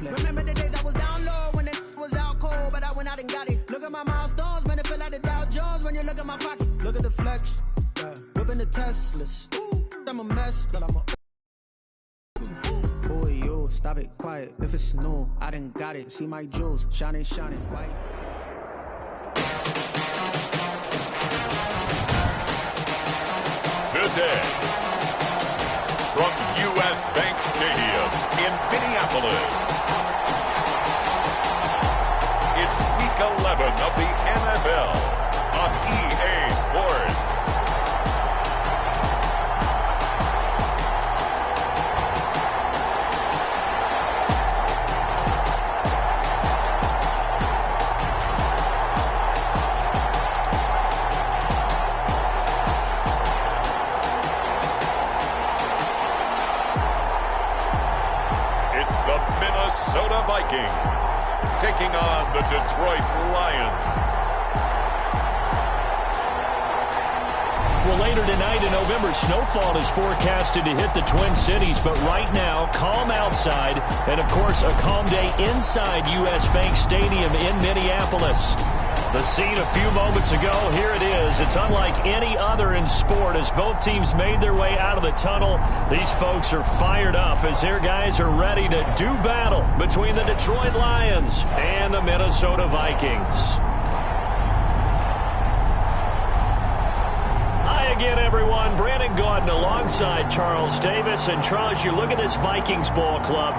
Remember the days I was down low when it was out cold, but I went out and got it. Look at my milestones, man, it feel like the Dow Jones when you look at my pocket. Look at the flex, whipping the Teslas. I'm a mess, but I'm a... Boy, yo, stop it, quiet. If it's new, I done got it. See my jewels, shining, white. Today, from U.S. Bank Stadium in Minneapolis, it's Week 11 of the NFL on EA Sports. Minnesota Vikings taking on the Detroit Lions. Well, later tonight in November, snowfall is forecasted to hit the Twin Cities, but right now, calm outside, and of course, a calm day inside U.S. Bank Stadium in Minneapolis. The scene a few moments ago, here it is. It's unlike any other in sport as both teams made their way out of the tunnel. These folks are fired up as their guys are ready to do battle between the Detroit Lions and the Minnesota Vikings. Hi again, everyone. Brandon Gaudin alongside Charles Davis. And Charles, you look at this Vikings ball club.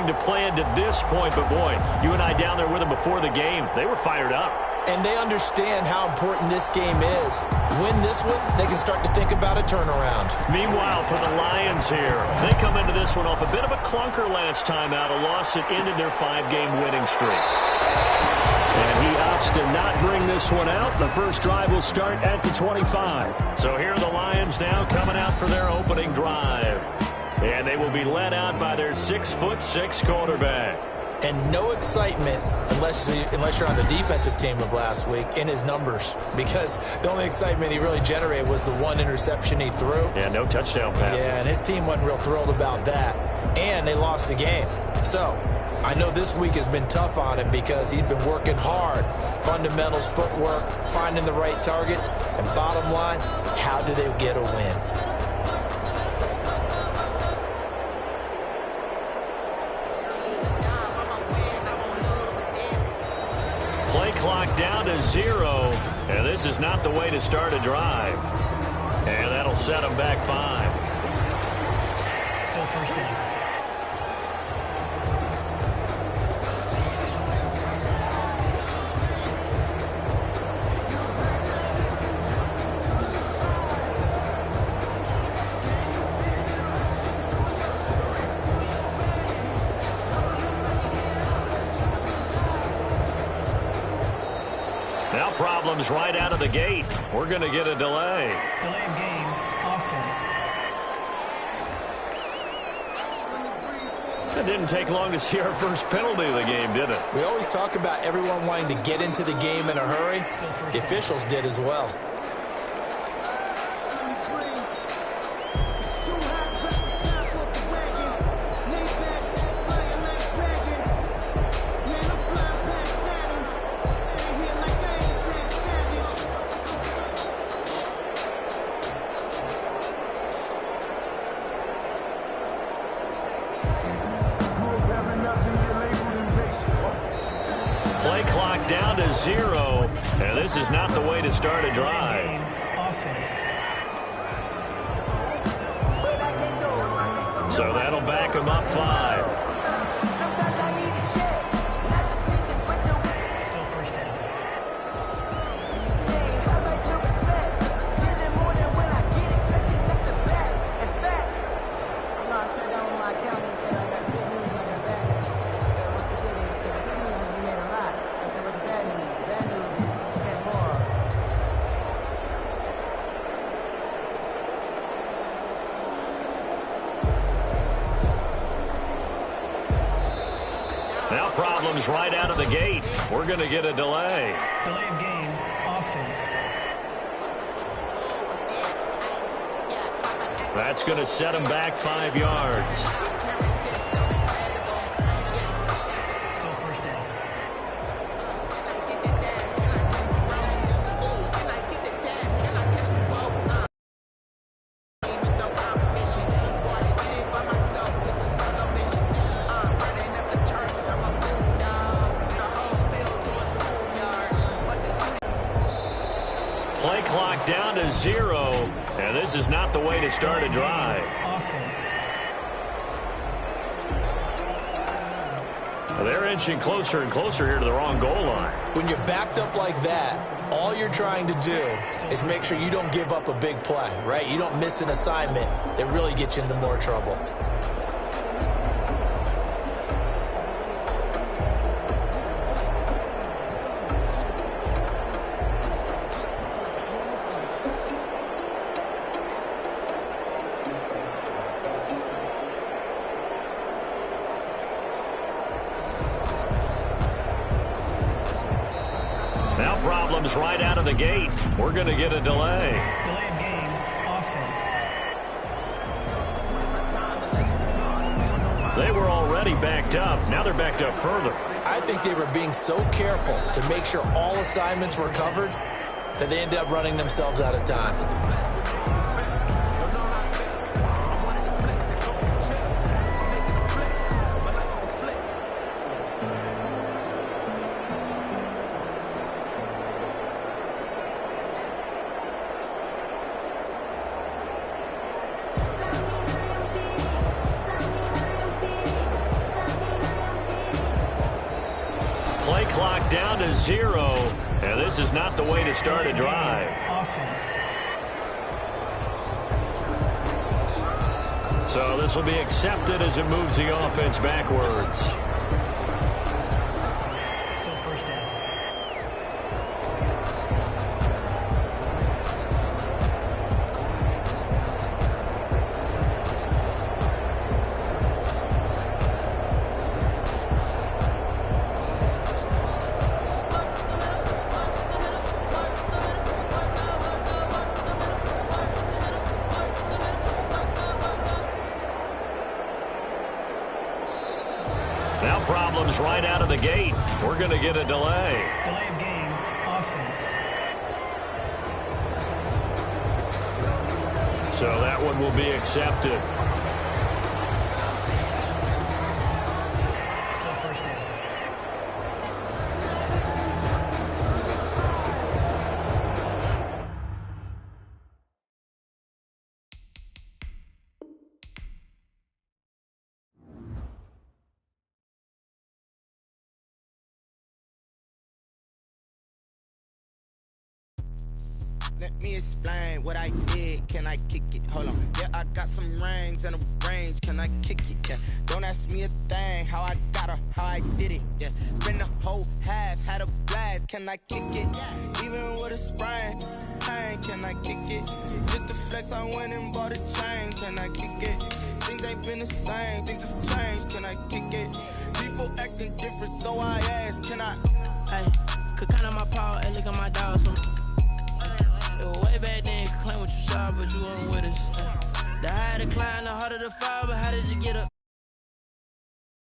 To plan to this point, but boy, you and I down there with them before the game, they were fired up. And they understand how important this game is. Win this one, they can start to think about a turnaround. Meanwhile, for the Lions here, they come into this one off a bit of a clunker last time out, a loss that ended their 5-game winning streak. And he opts to not bring this one out. The first drive will start at the 25. So here are the Lions now coming out for their opening drive. And they will be led out by their 6'6" quarterback. And no excitement unless you're on the defensive team of last week in his numbers. Because the only excitement he really generated was the one interception he threw. Yeah, no touchdown passes. Yeah, and his team wasn't real thrilled about that. And they lost the game. So I know this week has been tough on him because he's been working hard. Fundamentals, footwork, finding the right targets. And bottom line, how do they get a win? Play clock down to 0, and this is not the way to start a drive. And that'll set them back 5. Still first down. Now problems right out of the gate. We're going to get a delay. Delay of game, offense. It didn't take long to see our first penalty of the game, did it? We always talk about everyone wanting to get into the game in a hurry. The officials did as well. Play clock down to 0, and this is not the way to start a drive. Offense. So that'll back them up 5. Still first down. Now problems right out of the gate. We're going to get a delay. Delay of game, offense. That's going to set him back 5 yards. Still first down. Play clock down to 0, and this is not the way to start a drive. Offense. They're inching closer and closer here to the wrong goal line. When you're backed up like that, all you're trying to do is make sure you don't give up a big play, right? You don't miss an assignment that really gets you into more trouble. Now problems right out of the gate. We're going to get a delay. Delay of game. Offense. They were already backed up. Now they're backed up further. I think they were being so careful to make sure all assignments were covered that they ended up running themselves out of time. Play clock down to 0, and this is not the way to start a drive. Offense. So this will be accepted as it moves the offense backwards. Still first down. Now problems right out of the gate. We're going to get a delay. Delay of game. Offense. So that one will be accepted. Still first down. Let me explain what I did. Can I kick it? Hold on. Yeah, I got some rings and a range. Can I kick it? Yeah. Don't ask me a thing. How I got her, how I did it. Yeah. Spend the whole half, had a blast. Can I kick it? Even with a sprain. Hey, can I kick it? Just the flex, I went and bought a chain. Can I kick it? Things ain't been the same. Things have changed. Can I kick it? People acting different, so I ask. Can I? Hey, could count on my power. Hey, look at my dogs. It was way back then, you could claim what you saw, but you weren't with us. The higher the climb, the harder the fall, but how did you get up?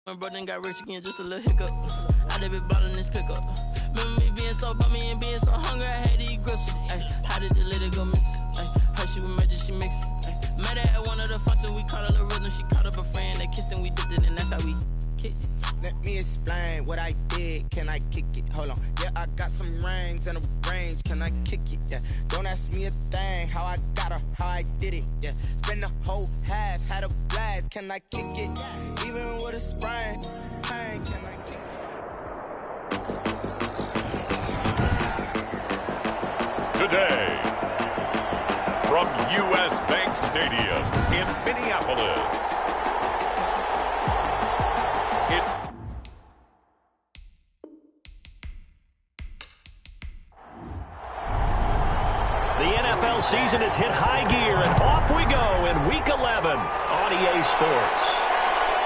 My brother got rich again, just a little hiccup. I did be ballin' this pickup. Remember me being so bummy and being so hungry, I had to eat gristle. Ay, how did the lady go miss? Ay, her she was magic, she mixed. Ay, met her at one of the functions, we caught a little rhythm. She caught up a friend, they kissed and we dipped it, and that's how we kicked it. Let me explain what I did. Can I kick it? Hold on. Yeah, I got some rings and a range. Can I kick it? Yeah. Don't ask me a thing. How I got her, how I did it. Yeah. Spend the whole half, had a blast. Can I kick it? Even with a sprain. Hey, can I kick it? Today, from U.S. Bank Stadium in Minneapolis, it's the NFL season has hit high gear, and off we go in Week 11 on EA Sports.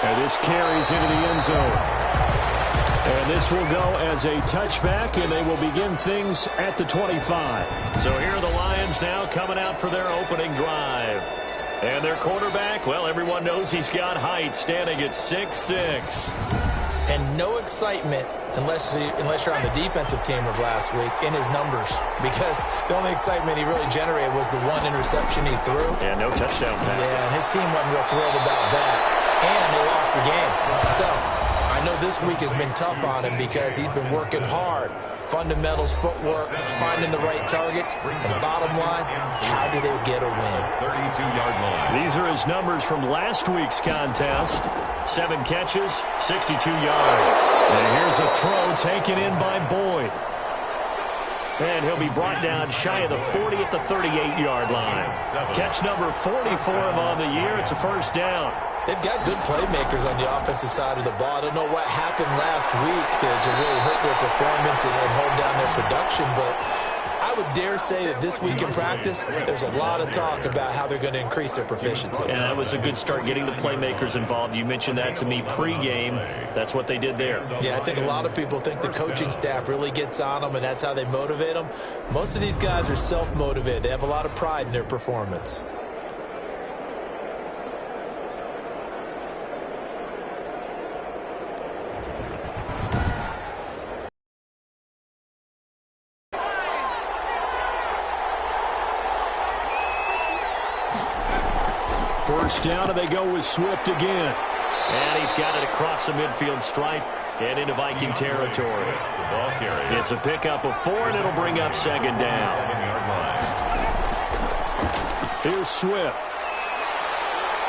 And this carries into the end zone. And this will go as a touchback, and they will begin things at the 25. So here are the Lions now coming out for their opening drive. And their quarterback, well, everyone knows he's got height, standing at 6'6". And no excitement unless you're on the defensive team of last week in his numbers, because the only excitement he really generated was the one interception he threw. Yeah, no touchdown pass. Yeah, and his team wasn't real thrilled about that. And they lost the game. So I know this week has been tough on him because he's been working hard. Fundamentals, footwork, finding the right targets. And bottom line, how do they get a win? 32-yard line. These are his numbers from last week's contest. 7 catches, 62 yards. And here's a throw taken in by Boyd. And he'll be brought down shy of the 40 at the 38-yard line. Catch number 40 for him on the year. It's a first down. They've got good playmakers on the offensive side of the ball. I don't know what happened last week to really hurt their performance and hold down their production, but I would dare say that this week in practice, there's a lot of talk about how they're going to increase their proficiency. And that was a good start, getting the playmakers involved. You mentioned that to me pregame. That's what they did there. Yeah, I think a lot of people think the coaching staff really gets on them, and that's how they motivate them. Most of these guys are self-motivated. They have a lot of pride in their performance. First down, and they go with Swift again. And he's got it across the midfield stripe and into Viking territory. It's a pickup of 4, and it'll bring up second down. Here's Swift.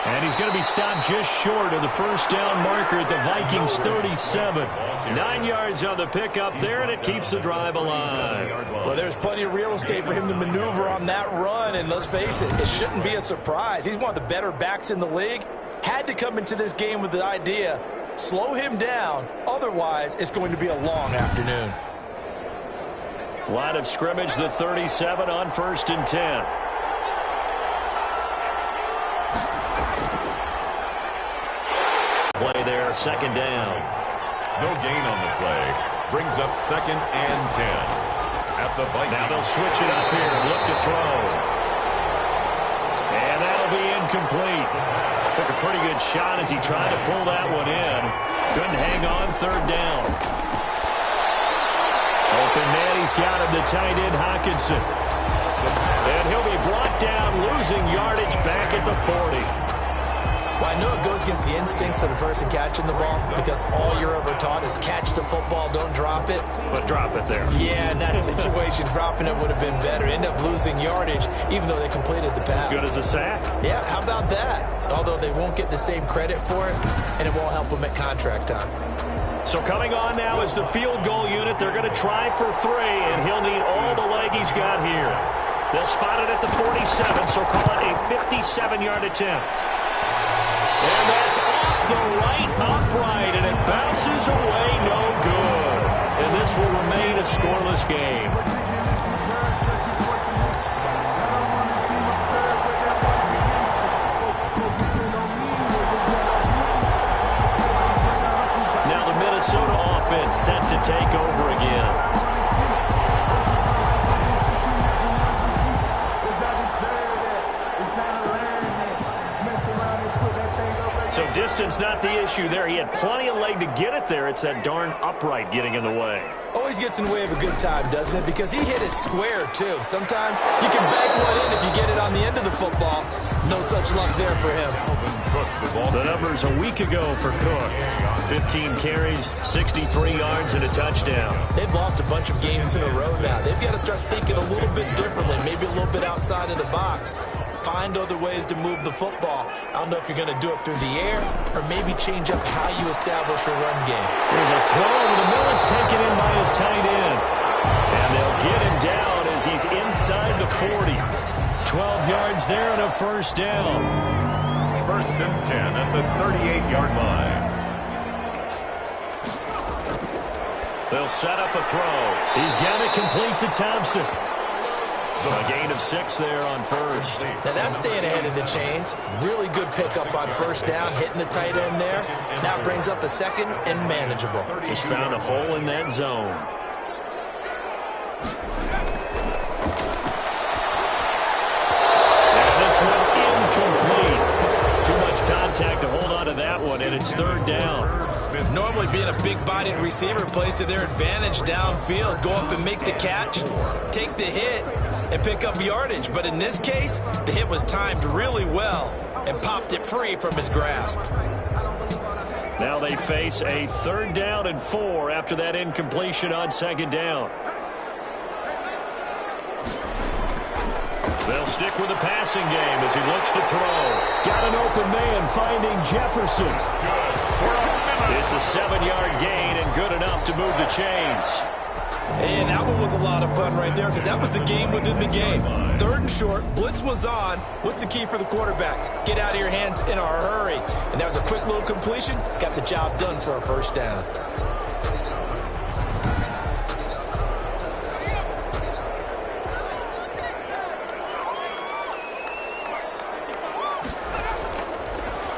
And he's going to be stopped just short of the first down marker at the Vikings 37. 9 yards on the pickup there, and it keeps the drive alive. Well, there's plenty of real estate for him to maneuver on that run, and let's face it, it shouldn't be a surprise. He's one of the better backs in the league. Had to come into this game with the idea, slow him down, otherwise it's going to be a long afternoon. Line of scrimmage, the 37 on 1st and 10. Play there, second down. No gain on the play. Brings up 2nd and 10. At the Vikings. Now they'll switch it up here. Look to throw. And that'll be incomplete. Took a pretty good shot as he tried to pull that one in. Couldn't hang on, 3rd down. Open man, he's got him, the tight end, Hawkinson. And he'll be brought down, losing yardage back at the 40. Well, I know it goes against the instincts of the person catching the ball, because all you're ever taught is catch the football, don't drop it. But drop it there. Yeah, in that situation, dropping it would have been better. End up losing yardage, even though they completed the pass. As good as a sack. Yeah, how about that? Although they won't get the same credit for it, and it won't help them at contract time. So coming on now is the field goal unit. They're going to try for 3, and he'll need all the leg he's got here. They'll spot it at the 47, so call it a 57-yard attempt. And that's off the right upright, and it bounces away, no good. And this will remain a scoreless game. Now the Minnesota offense set to take over again. So distance not the issue there. He had plenty of leg to get it there. It's that darn upright getting in the way. Always gets in the way of a good time, doesn't it? Because he hit it square, too. Sometimes you can bank one in if you get it on the end of the football. No such luck there for him. The numbers a week ago for Cook. 15 carries, 63 yards, and a touchdown. They've lost a bunch of games in a row now. They've got to start thinking a little bit differently, maybe a little bit outside of the box. Find other ways to move the football. I don't know if you're going to do it through the air or maybe change up how you establish a run game. There's a throw over the middle. It's taken in by his tight end. And they'll get him down as he's inside the 40. 12 yards there and a first down. 1st and 10 at the 38-yard line. They'll set up a throw. He's got it complete to Thompson. A gain of 6 there on first. Now that's staying ahead of the chains. Really good pickup on first down, hitting the tight end there. Now it brings up a 2nd and manageable. Just found a hole in that zone. And this one incomplete. and it's third down. Normally being a big-bodied receiver plays to their advantage downfield. Go up and make the catch, take the hit, and pick up yardage. But in this case, the hit was timed really well and popped it free from his grasp. Now they face a 3rd down and 4 after that incompletion on 2nd down. They'll stick with the passing game as he looks to throw. Got an open man finding Jefferson. It's a 7-yard gain and good enough to move the chains. And that one was a lot of fun right there because that was the game within the game. 3rd and short, blitz was on. What's the key for the quarterback? Get out of your hands in a hurry. And that was a quick little completion. Got the job done for a 1st down.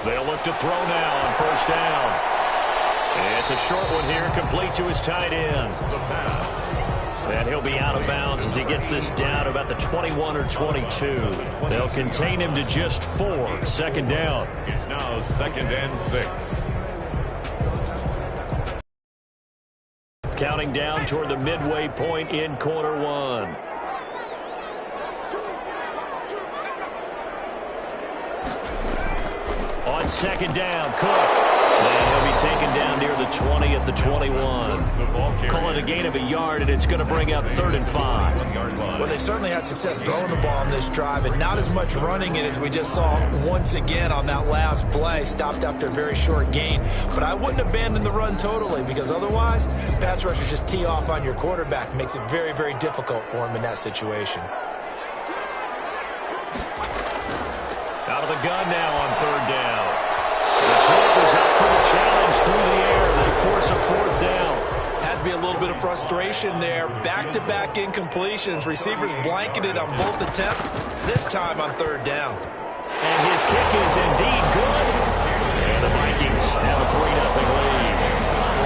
They'll look to throw now on 1st down. It's a short one here, complete to his tight end. And he'll be out of bounds as he gets this down to about the 21 or 22. They'll contain him to just 4. 2nd down. It's now 2nd and 6. Counting down toward the midway point in quarter 1. On 2nd down, Cook. And he'll be taken down near the 20 at the 21. Call it a gain of a yard, and it's going to bring up 3rd and 5. Well, they certainly had success throwing the ball on this drive, and not as much running it as we just saw once again on that last play. Stopped after a very short gain. But I wouldn't abandon the run totally, because otherwise, pass rushers just tee off on your quarterback. Makes it very, very difficult for him in that situation. Out of the gun now on 3rd down. The trip was up for the challenge through the air. They force a 4th down. Has to be a little bit of frustration there. Back-to-back incompletions. Receivers blanketed on both attempts, this time on 3rd down. And his kick is indeed good. And the Vikings have a 3-0 lead.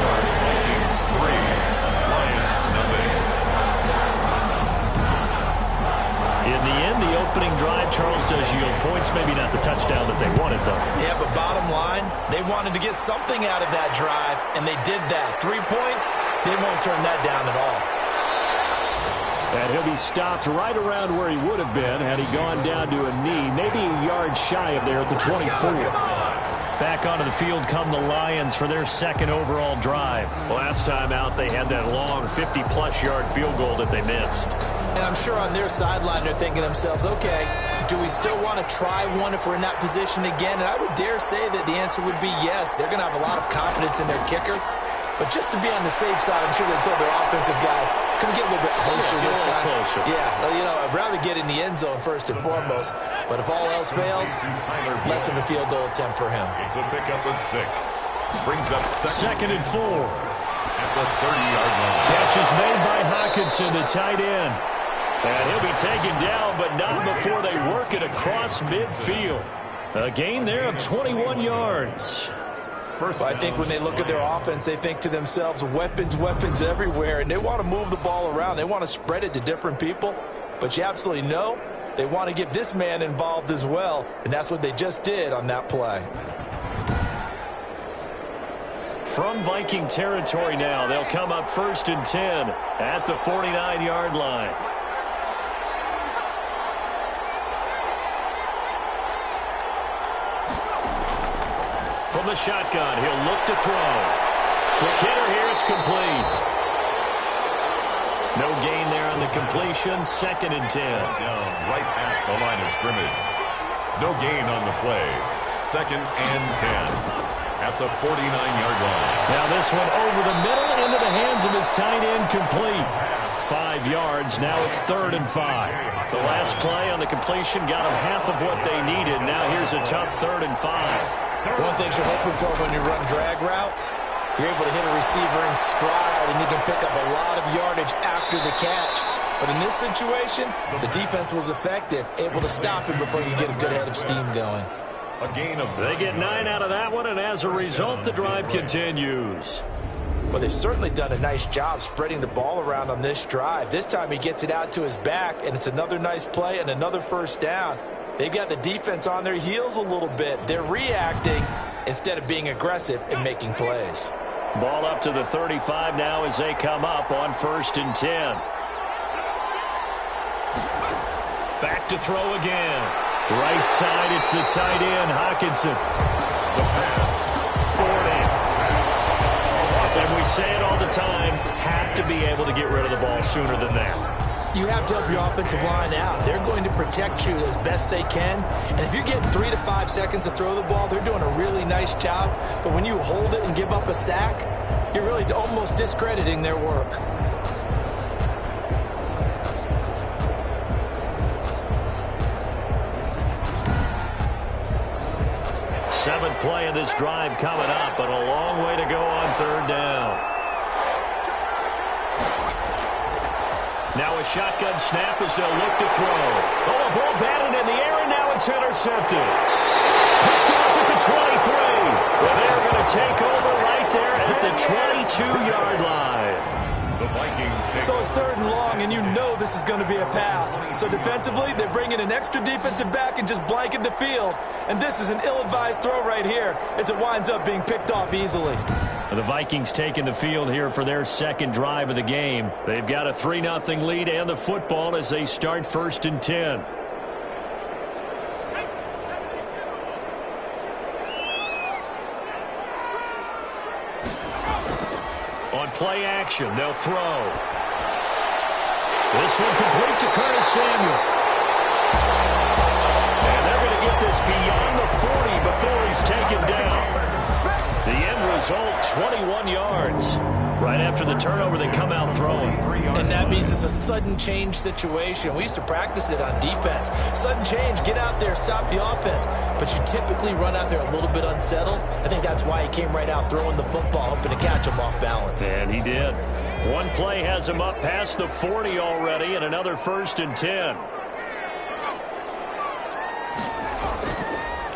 Vikings 3, Lions nothing. In the end, the opening drive, Charles, does yield points. Maybe not the touchdown that they wanted, though. Yeah, but bottom line, they wanted to get something out of that drive, and they did that. 3 points, they won't turn that down at all. And he'll be stopped right around where he would have been had he gone down to a knee, maybe a yard shy of there at the 24. Back onto the field come the Lions for their 2nd overall drive. Last time out, they had that long 50-plus yard field goal that they missed. And I'm sure on their sideline they're thinking to themselves, okay, do we still want to try one if we're in that position again? And I would dare say that the answer would be yes. They're going to have a lot of confidence in their kicker. But just to be on the safe side, I'm sure they told their offensive guys, can we get a little bit closer this time? Closer. Yeah, you know, I'd rather get in the end zone first and foremost. But if all else fails, less of a field goal attempt for him. It's a pickup of 6. Brings up 2nd and 4. At the 30-yard line. Catch is made by Hawkinson, the tight end. And he'll be taken down, but not before they work it across midfield. A gain there of 21 yards. But I think when they look at their offense, they think to themselves, weapons, weapons everywhere, and they want to move the ball around. They want to spread it to different people. But you absolutely know they want to get this man involved as well, and that's what they just did on that play. From Viking territory now, they'll come up 1st and 10 at the 49-yard line. From the shotgun, he'll look to throw. McKinnon here, it's complete. No gain there on the completion. 2nd and 10. Down right at the line of scrimmage. No gain on the play. 2nd and 10. At the 49-yard line. Now this one over the middle into the hands of his tight end, complete. 5 yards. Now it's 3rd and 5. The last play on the completion got them half of what they needed. Now here's a tough 3rd and 5. One thing you're hoping for when you run drag routes, you're able to hit a receiver in stride, and you can pick up a lot of yardage after the catch. But in this situation, the defense was effective, able to stop him before you get a good head of steam going. A gain of... They get 9 out of that one, and as a result, the drive continues. Well, they've certainly done a nice job spreading the ball around on this drive. This time he gets it out to his back, and it's another nice play and another 1st down. They've got the defense on their heels a little bit. They're reacting, instead of being aggressive and making plays. Ball up to the 35 now as they come up on 1st and 10. Back to throw again. Right side, it's the tight end, Hockenson. The pass. 40. And we say it all the time, have to be able to get rid of the ball sooner than that. You have to help your offensive line out. They're going to protect you as best they can. And if you're getting 3 to 5 seconds to throw the ball, they're doing a really nice job. But when you hold it and give up a sack, you're really almost discrediting their work. Seventh play of this drive coming up, but a long way to go on 3rd down. Now a shotgun snap as they'll look to throw. Oh, a ball batted in the air, and now it's intercepted. Picked off at the 23. Well, they're going to take over right there at the 22-yard line. The Vikings take. So it's 3rd and long, and you know this is going to be a pass. So defensively, they're bringing an extra defensive back and just blanket the field. And this is an ill-advised throw right here as it winds up being picked off easily. The Vikings taking the field here for their 2nd drive of the game. They've got a 3-0 lead and the football as they start 1st and 10. On play action, they'll throw. This one complete to Curtis Samuel. And they're going to get this beyond the 40 before he's taken down. The end result, 21 yards. Right after the turnover, they come out throwing. And that means it's a sudden change situation. We used to practice it on defense. Sudden change, get out there, stop the offense. But you typically run out there a little bit unsettled. I think that's why he came right out throwing the football, hoping to catch him off balance. And he did. One play has him up past the 40 already, and another 1st and 10.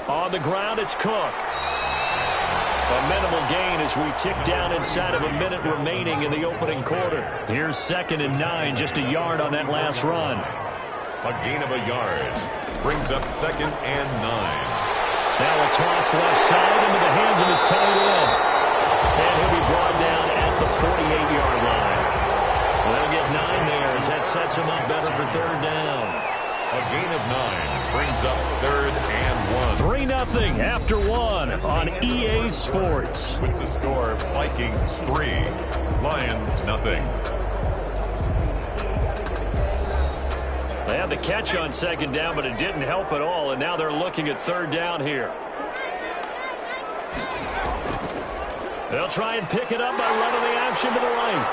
On the ground, it's Cook. A minimal gain as we tick down inside of a minute remaining in the opening quarter. Here's 2nd and 9, just a yard on that last run. A gain of a yard. Brings up 2nd and 9. Now a toss left side into the hands of his tight end. And he'll be brought down at the 48-yard line. They'll get 9 there as that sets him up better for 3rd down. A gain of 9 brings up 3rd and 1. 3-0 after 1 on EA Sports. With the score, Vikings 3, Lions nothing. They had the catch on 2nd down, but it didn't help at all, and now they're looking at 3rd down here. They'll try and pick it up by running the action to the right.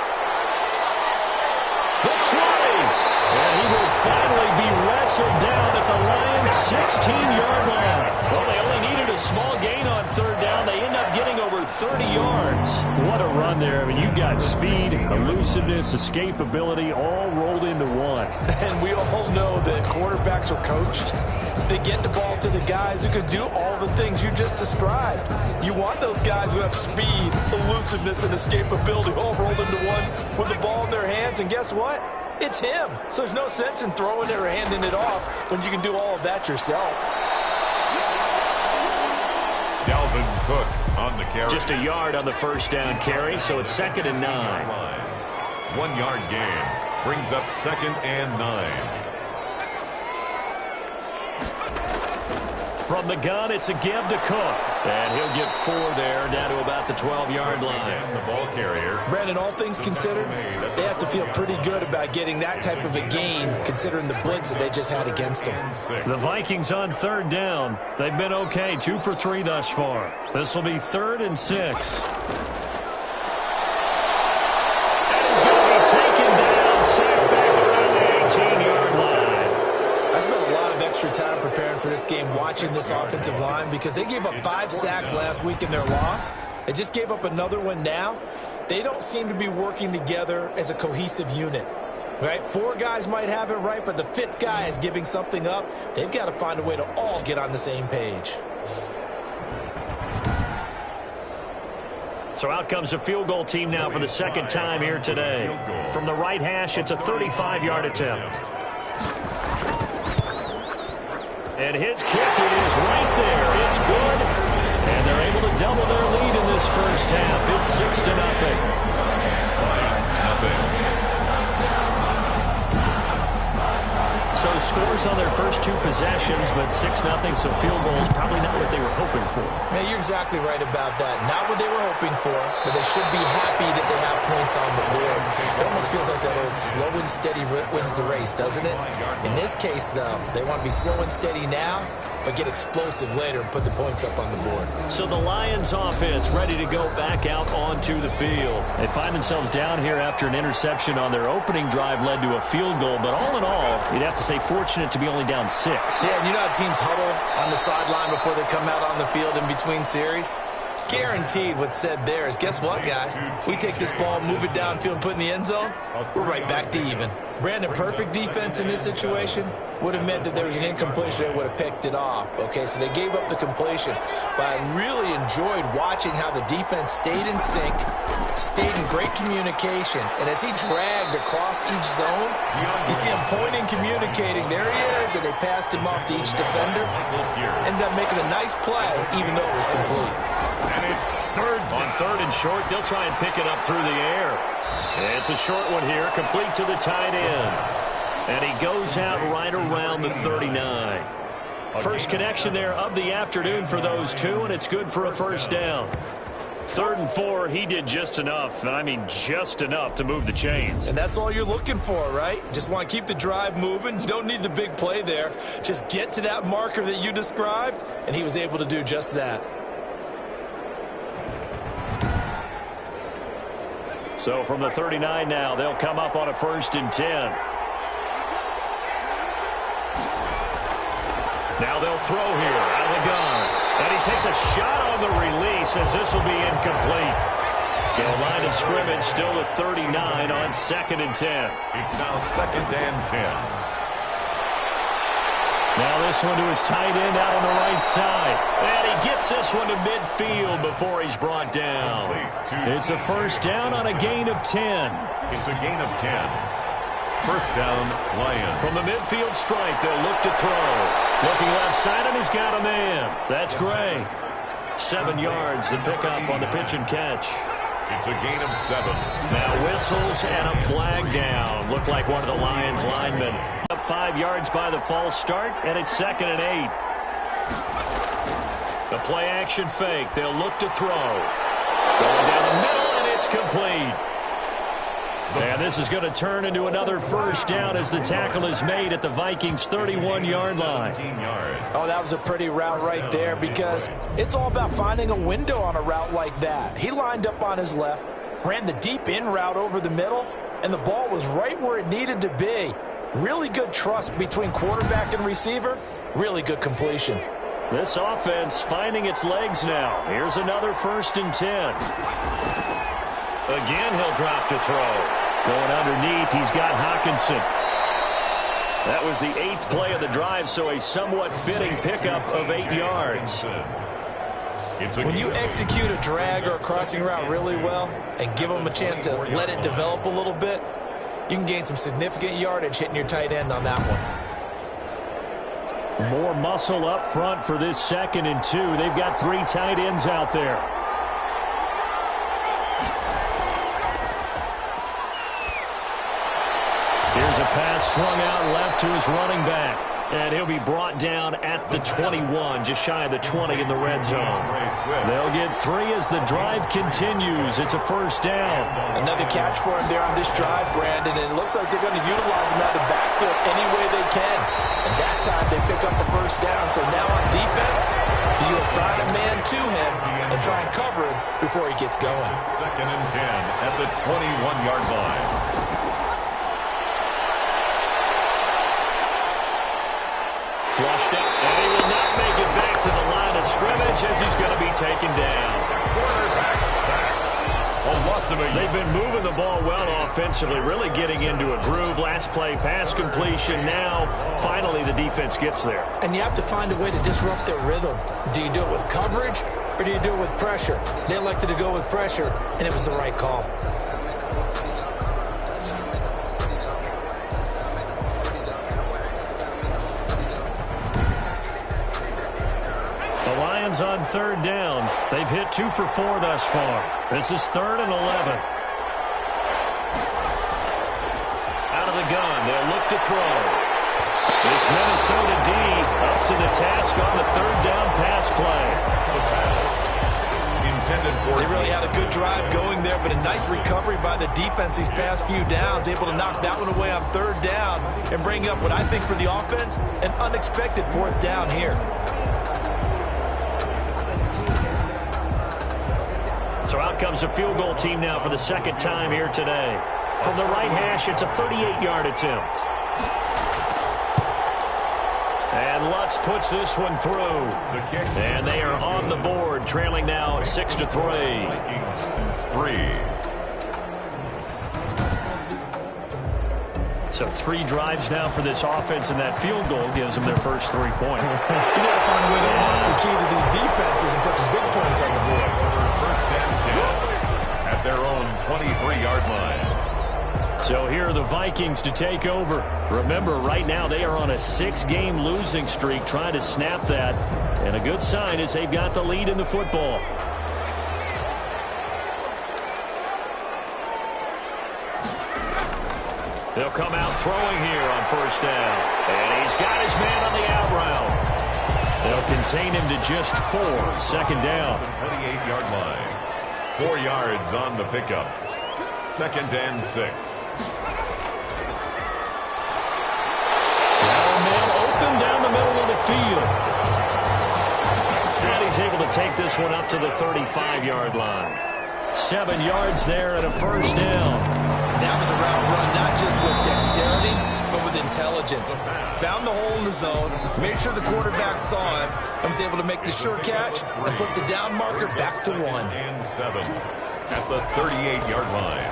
The 20. And he will finally be wrestled down at the Lions' 16-yard line. Well, they only needed a small gain on 3rd down. They end up getting over 30 yards. What a run there. I mean, you've got speed, elusiveness, escapability all rolled into one. And we all know that quarterbacks are coached. They get the ball to the guys who can do all the things you just described. You want those guys who have speed, elusiveness, and escapability all rolled into one with the ball in their hands. And guess what? It's him. So there's no sense in throwing it or handing it off when you can do all of that yourself. Dalvin Cook on the carry. Just a yard on the 1st down carry, so it's 2nd and 9. 1 yard gain brings up 2nd and 9. From the gun, it's a give to Cook. And he'll get 4 there, down to about the 12-yard line. And the ball carrier. Brandon, all things considered, they have to feel pretty good about getting that type of a gain, considering the blitz that they just had against them. The Vikings on 3rd down. They've been okay, 2 for 3 thus far. This will be 3rd and 6. That is going to be taken down, sacked back around the 18-yard line. I spent a lot of extra time preparing for this game, watching this offensive line, because they gave up 5 sacks last week in their loss. They just gave up another one now. They don't seem to be working together as a cohesive unit. Right? 4 guys might have it right, but the 5th guy is giving something up. They've got to find a way to all get on the same page. So out comes a field goal team now for the 2nd time here today. From the right hash, it's a 35-yard attempt. And his kick is right there. It's good. And they're able to double their lead in this first half. It's 6-0. Lions nothing. So scores on their first two possessions, but 6-0, so field goals probably not what they were hoping for. Yeah, you're exactly right about that. Not what they were hoping for, but they should be happy that they have points on the board. It almost feels like that old slow and steady wins the race, doesn't it? In this case, though, they want to be slow and steady now, but get explosive later and put the points up on the board. So the Lions offense ready to go back out onto the field. They find themselves down here after an interception on their opening drive led to a field goal, but all in all, you'd have to say fortunate to be only down 6. Yeah, and you know how teams huddle on the sideline before they come out on the field in between series? Guaranteed what's said there is, guess what, guys? We take this ball, move it downfield, and put it in the end zone, we're right back to even. Brandon, perfect defense in this situation would have meant that there was an incompletion that would have picked it off. Okay, so they gave up the completion. But I really enjoyed watching how the defense stayed in sync, stayed in great communication. And as he dragged across each zone, you see him pointing, communicating. There he is, and they passed him off to each defender. Ended up making a nice play, even though it was complete. And it's On third and short, they'll try and pick it up through the air. It's a short one here, complete to the tight end. And he goes out right around the 39. First connection there of the afternoon for those two, and it's good for a first down. 3rd and 4, he did just enough, and I mean just enough to move the chains. And that's all you're looking for, right? Just want to keep the drive moving. You don't need the big play there. Just get to that marker that you described, and he was able to do just that. So from the 39 now, they'll come up on a 1st and 10. Now they'll throw here out of the gun. And he takes a shot on the release as this will be incomplete. So line of scrimmage still the 39 on 2nd and 10. It's now 2nd and 10. Now this one to his tight end out on the right side. And he gets this one to midfield before he's brought down. It's a first down on a gain of 10. It's a gain of 10. First down, Lions. From the midfield stripe, they'll look to throw. Looking left side, and he's got a man. That's Gray. 7 yards, the pickup on the pitch and catch. It's a gain of 7. Now whistles and a flag down. Looked like one of the Lions linemen. Up 5 yards by the false start, and it's 2nd and 8. The play action fake. They'll look to throw. Going down the middle, and it's complete. And this is going to turn into another first down as the tackle is made at the Vikings' 31-yard line. Oh, that was a pretty route right there because it's all about finding a window on a route like that. He lined up on his left, ran the deep in route over the middle, and the ball was right where it needed to be. Really good trust between quarterback and receiver. Really good completion. This offense finding its legs now. Here's another 1st and 10. Again, he'll drop to throw. Going underneath, he's got Hawkinson. That was the 8th play of the drive, so a somewhat fitting pickup of 8 yards. When you execute a drag or a crossing route really well and give them a chance to let it develop a little bit, you can gain some significant yardage hitting your tight end on that one. More muscle up front for this 2nd and 2. They've got 3 tight ends out there. Here's a pass swung out left to his running back. And he'll be brought down at the 21, just shy of the 20 in the red zone. They'll get 3 as the drive continues. It's a first down. Another catch for him there on this drive, Brandon, and it looks like they're going to utilize him out of the backfield any way they can. And that time they pick up a first down. So now on defense, you assign a man to him and try and cover him before he gets going. 2nd and 10 at the 21-yard line. Flushed out, and he will not make it back to the line of scrimmage as he's going to be taken down. Quarterback sack. They've been moving the ball well offensively, really getting into a groove. Last play, pass completion. Now, finally, the defense gets there. And you have to find a way to disrupt their rhythm. Do you do it with coverage, or do you do it with pressure? They elected to go with pressure, and it was the right call. Lions on third down. They've hit 2 for 4 thus far. This is 3rd and 11. Out of the gun, they'll look to throw. This Minnesota D up to the task on the 3rd down pass play. The pass intended for... They really had a good drive going there, but a nice recovery by the defense these past few downs, able to knock that one away on 3rd down and bring up what I think for the offense, an unexpected 4th down here. So out comes a field goal team now for the 2nd time here today. From the right hash, it's a 38-yard attempt. And Lutz puts this one through. And they are on the board, trailing now 6-3. 3. So 3 drives now for this offense, and that field goal gives them their first 3 points. You got to find a way to unlock the key to these defenses and put some big points on the board. First and 10 at their own 23-yard line. So here are the Vikings to take over. Remember, right now they are on a 6-game losing streak, trying to snap that. And a good sign is they've got the lead in the football. They'll come out throwing here on 1st down. And he's got his man on the out route. They'll contain him to just 4. 2nd down. 28-yard line. 4 yards on the pickup. 2nd and 6. Now man open down the middle of the field. And he's able to take this one up to the 35-yard line. 7 yards there and a 1st down. That was a route run not just with dexterity, but with intelligence. Found the hole in the zone, made sure the quarterback saw him, and was able to make the sure catch and flip the down marker back to 1. And 7 at the 38-yard line.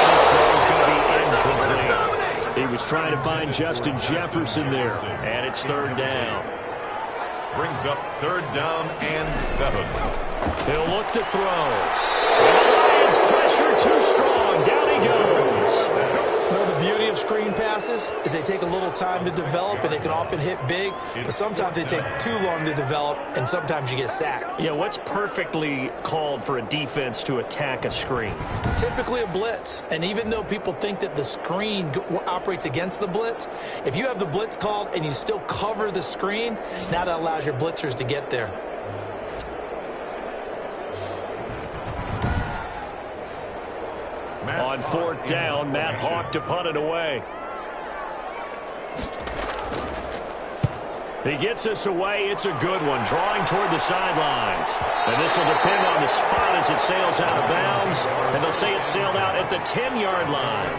And this throw is going to be incomplete. He was trying to find Justin Jefferson there, and it's 3rd down. Brings up 3rd down and 7. He'll look to throw. And the Lions pressure too strong. Down he goes. Well, the beauty of screen passes is they take a little time to develop, and they can often hit big, but sometimes they take too long to develop, and sometimes you get sacked. Yeah, what's perfectly called for a defense to attack a screen? Typically a blitz, and even though people think that the screen operates against the blitz, if you have the blitz called and you still cover the screen, now that allows your blitzers to get there. On 4th down, Matt Hawk to punt it away. He gets us away. It's a good one, drawing toward the sidelines. And this will depend on the spot as it sails out of bounds. And they'll say it sailed out at the 10-yard line.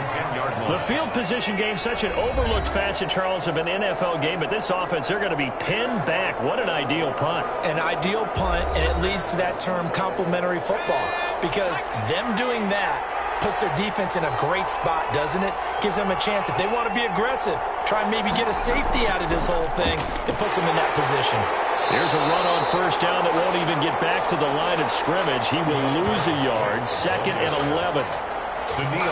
The field position game, such an overlooked facet, Charles, of an NFL game. But this offense, they're going to be pinned back. What an ideal punt. An ideal punt, and it leads to that term complementary football. Because them doing that puts their defense in a great spot, doesn't it? Gives them a chance. If they want to be aggressive, try and maybe get a safety out of this whole thing, it puts them in that position. Here's a run on 1st down that won't even get back to the line of scrimmage. He will lose a yard. 2nd and 11.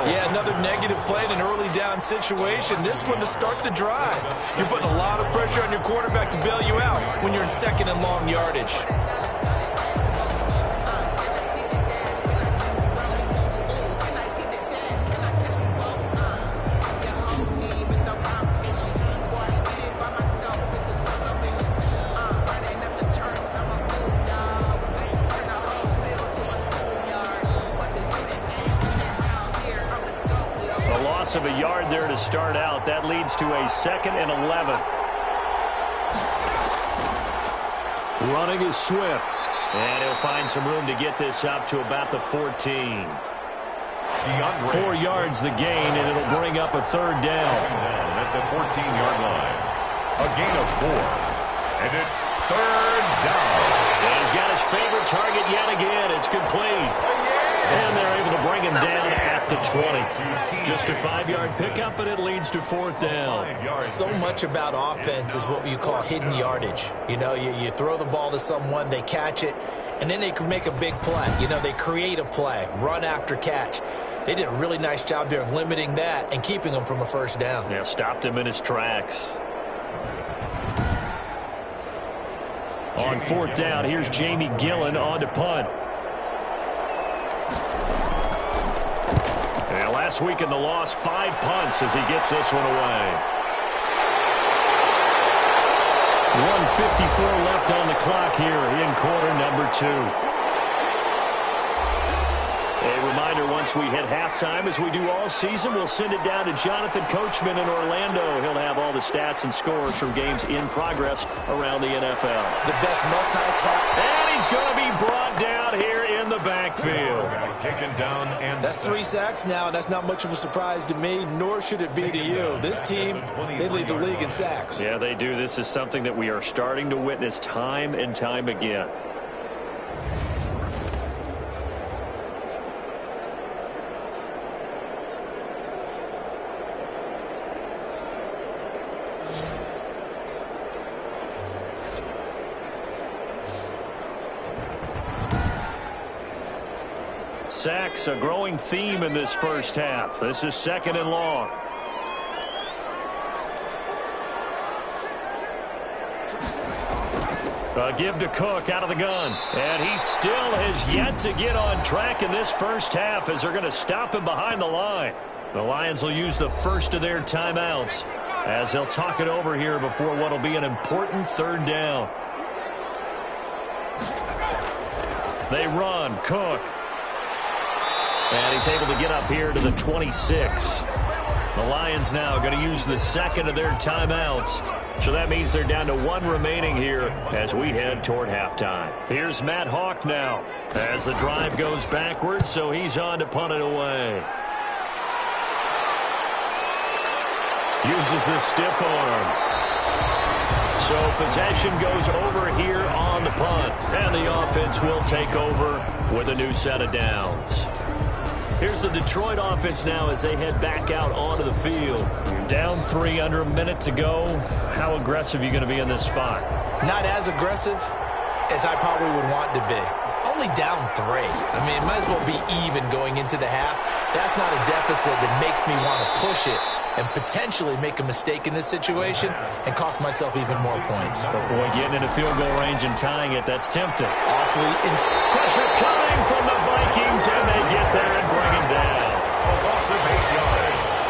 Yeah, another negative play in an early down situation. This one to start the drive. You're putting a lot of pressure on your quarterback to bail you out when you're in 2nd and long yardage. Of a yard there to start out. That leads to a 2nd and 11. Running is Swift. And he'll find some room to get this up to about the 14. 4 yards the gain, and it'll bring up a 3rd down. At the 14-yard line. A gain of 4. And it's 3rd down. And he's got his favorite target yet again. It's complete. And they're able to bring him down at the 20. Just a 5-yard pickup, but it leads to 4th down. So much about offense is what you call hidden yardage. You know, you throw the ball to someone, they catch it, and then they can make a big play. You know, they create a play, run after catch. They did a really nice job there of limiting that and keeping him from a 1st down. Yeah, stopped him in his tracks. On fourth down, here's Jamie Gillen on to punt. And last week in the loss, 5 punts as he gets this one away. 1:54 left on the clock here in quarter number 2. A reminder, once we hit halftime, as we do all season, we'll send it down to Jonathan Coachman in Orlando. He'll have all the stats and scores from games in progress around the NFL. The best multi-tap. And he's going to be brought down here in the backfield. Taken down and that's 3 sacks now, and that's not much of a surprise to me, nor should it be to you. This team, they lead the league in sacks. Yeah, they do. This is something that we are starting to witness time and time again. Sacks, a growing theme in this first half. This is 2nd and long. A give to Cook out of the gun. And he still has yet to get on track in this first half as they're going to stop him behind the line. The Lions will use the first of their timeouts as they'll talk it over here before what will be an important 3rd down. They run. Cook. And he's able to get up here to the 26. The Lions now going to use the 2nd of their timeouts. So that means they're down to 1 remaining here as we head toward halftime. Here's Matt Hawk now as the drive goes backwards, so he's on to punt it away. Uses the stiff arm. So possession goes over here on the punt. And the offense will take over with a new set of downs. Here's the Detroit offense now as they head back out onto the field. You're down 3, under a minute to go. How aggressive are you going to be in this spot? Not as aggressive as I probably would want to be. Only down 3. I mean, it might as well be even going into the half. That's not a deficit that makes me want to push it and potentially make a mistake in this situation and cost myself even more points. But boy, getting into field goal range and tying it, that's tempting. Awfully in pressure coming from the Vikings, and they get there and bring him down. A loss of 8 yards.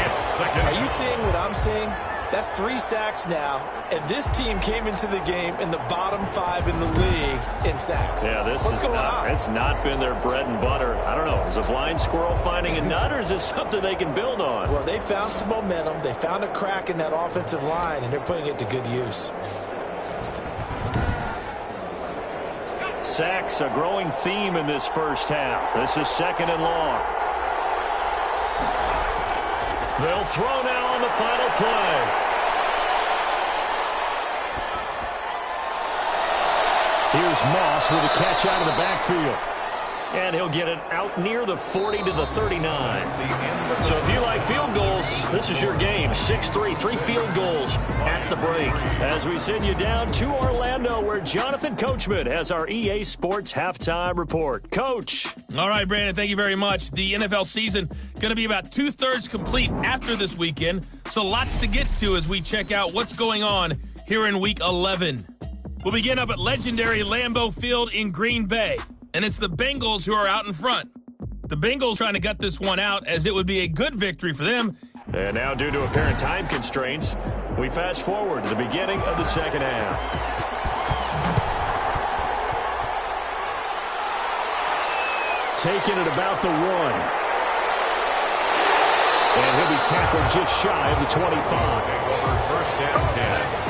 It's 2nd. Are you seeing what I'm seeing? That's 3 sacks now, and this team came into the game in the bottom 5 in the league in sacks. Yeah, What's going on? It's not been their bread and butter. I don't know. Is a blind squirrel finding a nut, or is this something they can build on? Well, they found some momentum. They found a crack in that offensive line, and they're putting it to good use. Sacks, a growing theme in this first half. This is 2nd and long. They'll throw now on the final play. Here's Moss with a catch out of the backfield. And he'll get it out near the 40 to the 39. So if you like field goals, this is your game. 6-3, 3 field goals at the break. As we send you down to Orlando, where Jonathan Coachman has our EA Sports halftime report. Coach. All right, Brandon, thank you very much. The NFL season going to be about 2/3 complete after this weekend. So lots to get to as we check out what's going on here in Week 11. We'll begin up at legendary Lambeau Field in Green Bay. And it's the Bengals who are out in front. The Bengals trying to gut this one out as it would be a good victory for them. And now, due to apparent time constraints, we fast forward to the beginning of the 2nd half. Taking it about the 1. And he'll be tackled just shy of the 25. First down 10.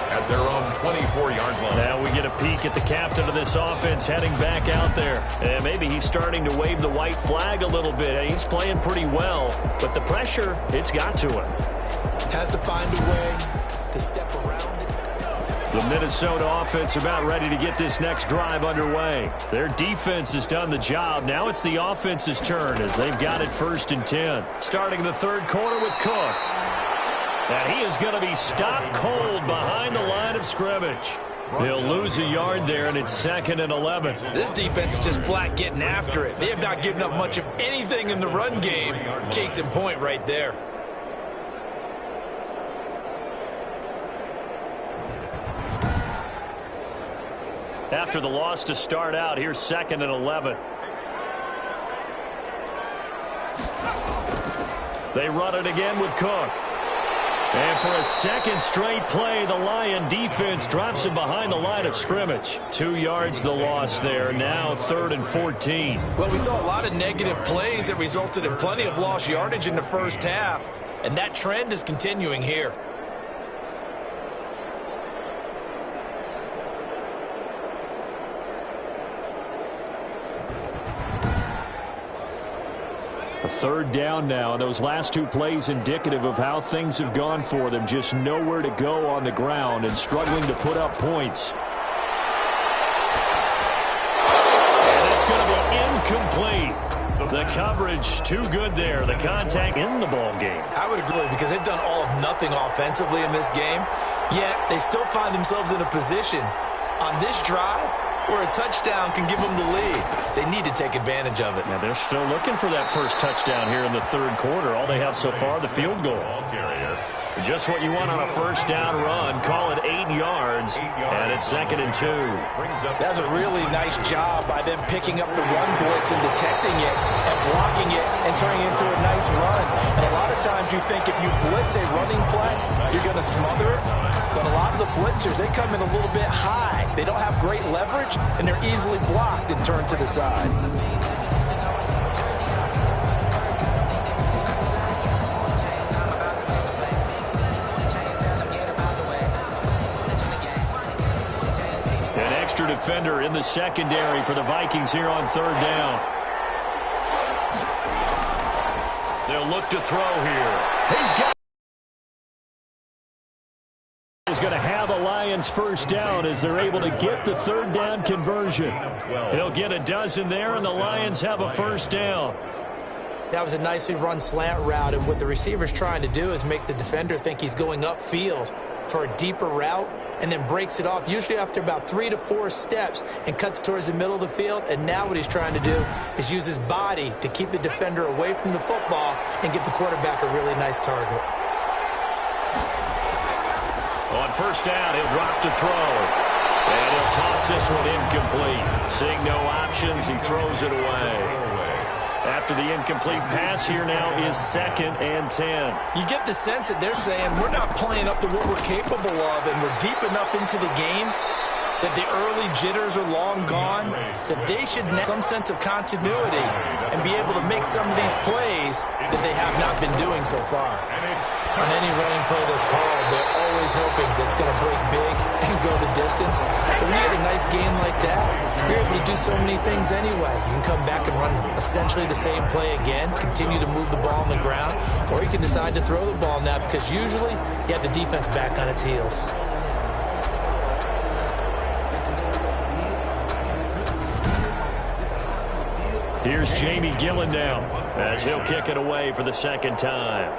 At their own 24-yard line. Now we get a peek at the captain of this offense heading back out there. And maybe he's starting to wave the white flag a little bit. He's playing pretty well, but the pressure, it's got to him. Has to find a way to step around it. The Minnesota offense about ready to get this next drive underway. Their defense has done the job. Now it's the offense's turn as they've got it 1st and 10. Starting the 3rd quarter with Cook. And he is going to be stopped cold behind the line of scrimmage. He'll lose a yard there, and it's 2nd and 11. This defense is just flat getting after it. They have not given up much of anything in the run game. Case in point right there. after the loss to start out. Here's 2nd and 11. They run it again with Cook. And for a second straight play, the Lion defense drops him behind the line of scrimmage. 2 yards the loss there. Now 3rd and 14. Well, we saw a lot of negative plays that resulted in plenty of lost yardage in the first half. And that trend is continuing here. A 3rd down now, and those last 2 plays indicative of how things have gone for them. Just nowhere to go on the ground and struggling to put up points. And it's going to be incomplete. The coverage too good there. The contact in the ball game. I would agree because they've done all of nothing offensively in this game, yet they still find themselves in a position on this drive where a touchdown can give them the lead. They need to take advantage of it. Now they're still looking for that first touchdown here in the 3rd quarter. All they have so far, the field goal. Just what you want on a first down run. Call it 8 yards, and it's 2nd and 2. That's a really nice job by them picking up the run blitz and detecting it and blocking it and turning it into a nice run. And a lot of times you think if you blitz a running play, you're going to smother it. But a lot of the blitzers, they come in a little bit high. They don't have great leverage, and they're easily blocked and turned to the side. Defender in the secondary for the Vikings here on 3rd down. They'll look to throw here. He's going to have the Lions first down as they're able to get the 3rd down conversion. He'll get a dozen there, and the Lions have a first down. That was a nicely run slant route, and what the receiver's trying to do is make the defender think he's going upfield for a deeper route, and then breaks it off, usually after about 3 to 4 steps, and cuts towards the middle of the field. And now what he's trying to do is use his body to keep the defender away from the football and give the quarterback a really nice target. On first down, he'll drop to throw. And he'll toss this one incomplete. Seeing no options, he throws it away. After the incomplete pass, here now is 2nd and 10. You get the sense that they're saying we're not playing up to what we're capable of, and we're deep enough into the game that the early jitters are long gone, that they should have some sense of continuity and be able to make some of these plays that they have not been doing so far. On any running play that's called, they're always hoping that it's going to break big and go the distance. But when you get a nice game like that, you're able to do so many things anyway. You can come back and run essentially the same play again, continue to move the ball on the ground, or you can decide to throw the ball now because usually you have the defense back on its heels. Here's Jamie Gillen now as he'll kick it away for the 2nd time.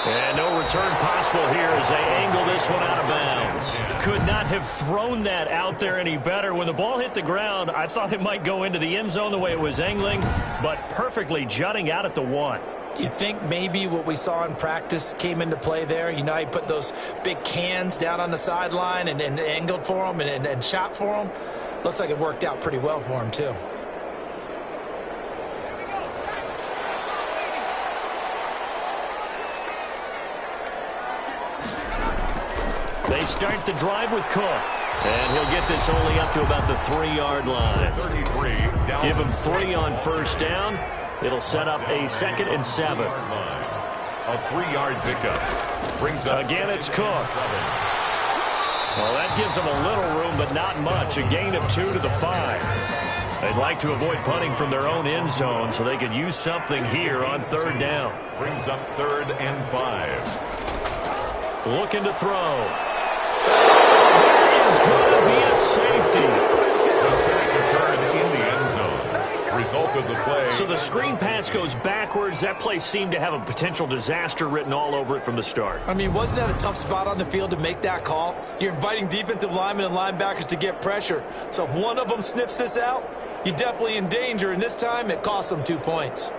And no return possible here as they angle this one out of bounds. Could not have thrown that out there any better. When the ball hit the ground, I thought it might go into the end zone the way it was angling, but perfectly jutting out at the 1. You think maybe what we saw in practice came into play there? You know, he put those big cans down on the sideline and angled for him and shot for him. Looks like it worked out pretty well for him, too. They start the drive with Cook. And he'll get this only up to about the 3-yard line. 33. Give him 3 on first down. It'll set up a 2nd and 7. A 3-yard pickup. Brings up again, it's Cook. Well, that gives them a little room, but not much. A gain of 2 to the 5. They'd like to avoid punting from their own end zone so they could use something here on 3rd down. Brings up 3rd and 5. Looking to throw. There is going to be a safety. The sack occurred in the end zone. Result of the play. So the screen pass goes backwards. That play seemed to have a potential disaster written all over it from the start. I mean, wasn't that a tough spot on the field to make that call? You're inviting defensive linemen and linebackers to get pressure. So if one of them sniffs this out, you're definitely in danger. And this time, it cost them 2 points.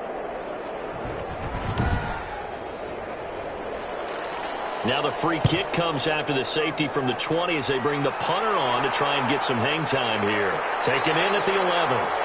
Now the free kick comes after the safety from the 20 as they bring the punter on to try and get some hang time here. Taken in at the 11.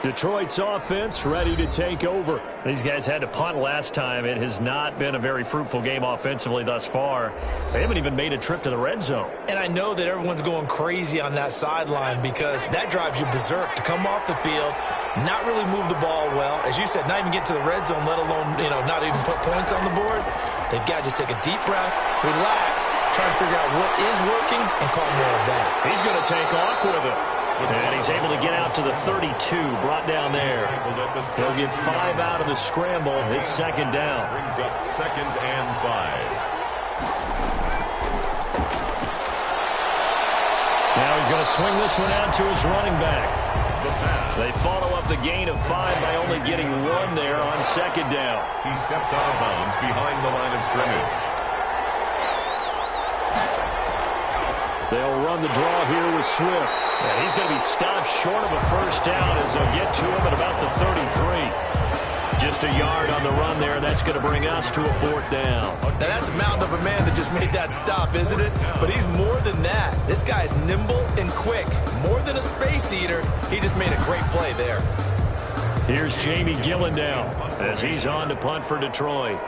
Detroit's offense ready to take over. These guys had to punt last time. It has not been a very fruitful game offensively thus far. They haven't even made a trip to the red zone. And I know that everyone's going crazy on that sideline because that drives you berserk to come off the field, not really move the ball well. As you said, not even get to the red zone, let alone, not even put points on the board. They've got to just take a deep breath, relax, try and figure out what is working, and call more of that. He's going to take off with it. And he's able to get out to the 32, brought down there. He'll get 5 out of the scramble. It's second down. Brings up 2nd and 5. Now he's going to swing this one out to his running back. They follow up the gain of 5 by only getting 1 there on second down. He steps out of bounds behind the line of scrimmage. They'll run the draw here with Swift. And he's going to be stopped short of a first down as they'll get to him at about the 33. Just a yard on the run there. That's going to bring us to a 4th down. Now that's a mountain of a man that just made that stop, isn't it? But he's more than that. This guy's nimble and quick. More than a space eater. He just made a great play there. Here's Jamie Gillen now as he's on to punt for Detroit.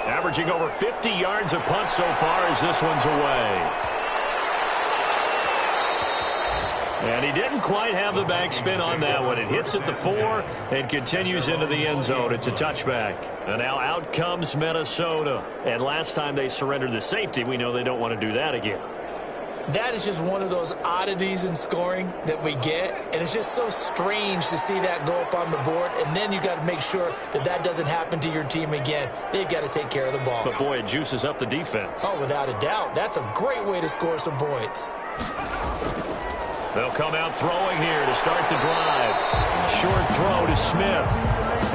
Averaging over 50 yards a punt so far as this one's away. And he didn't quite have the backspin on that one. It hits at the 4 and continues into the end zone. It's a touchback. And now out comes Minnesota. And last time they surrendered the safety, we know they don't want to do that again. That is just one of those oddities in scoring that we get, and it's just so strange to see that go up on the board, and then you got to make sure that that doesn't happen to your team again. They've got to take care of the ball. But, boy, it juices up the defense. Oh, without a doubt. That's a great way to score some points. They'll come out throwing here to start the drive. Short throw to Smith,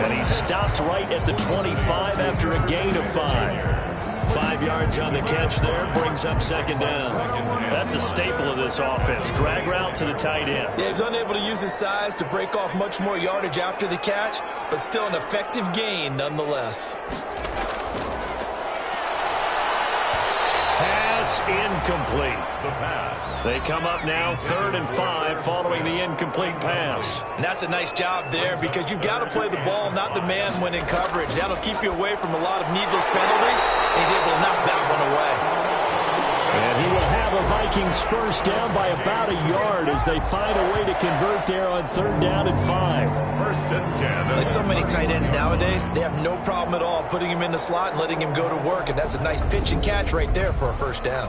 and he's stopped right at the 25 after a gain of 5. 5 yards on the catch there, brings up second down. That's a staple of this offense. Drag route to the tight end. Yeah, he's unable to use his size to break off much more yardage after the catch, but still an effective gain nonetheless. Pass incomplete. The pass. They come up now 3rd and 5 following the incomplete pass. And that's a nice job there because you've got to play the ball, not the man when in coverage. That'll keep you away from a lot of needless penalties. And he's able to knock that one away. And he will have a Vikings first down by about a yard as they find a way to convert there on 3rd down and 5. 1st and 10. Like so many tight ends nowadays, they have no problem at all putting him in the slot and letting him go to work. And that's a nice pitch and catch right there for a first down.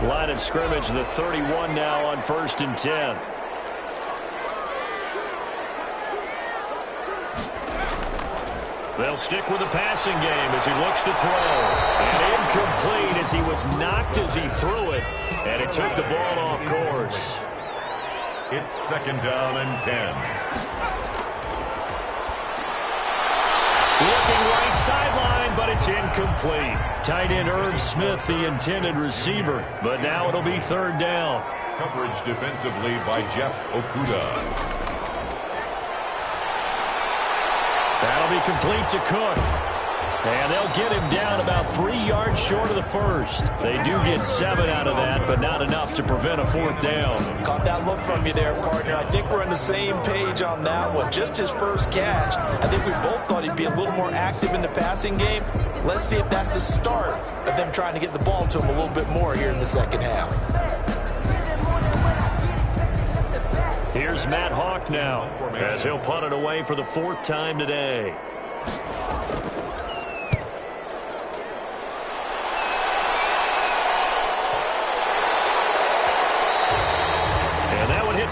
Line of scrimmage, the 31 now on 1st and 10. They'll stick with the passing game as he looks to throw. And incomplete as he was knocked as he threw it. And it took the ball off course. It's 2nd down and 10. Looking right sideline, but it's incomplete. Tight end Irv Smith, the intended receiver. But now it'll be 3rd down. Coverage defensively by Jeff Okuda. That'll be complete to Cook. And they'll get him down about 3 yards short of the first. They do get 7 out of that, but not enough to prevent a 4th down. Caught that look from you there, partner. I think we're on the same page on that one. Just his first catch. I think we both thought he'd be a little more active in the passing game. Let's see if that's the start of them trying to get the ball to him a little bit more here in the second half. Here's Matt Hawk now as he'll punt it away for the 4th time today.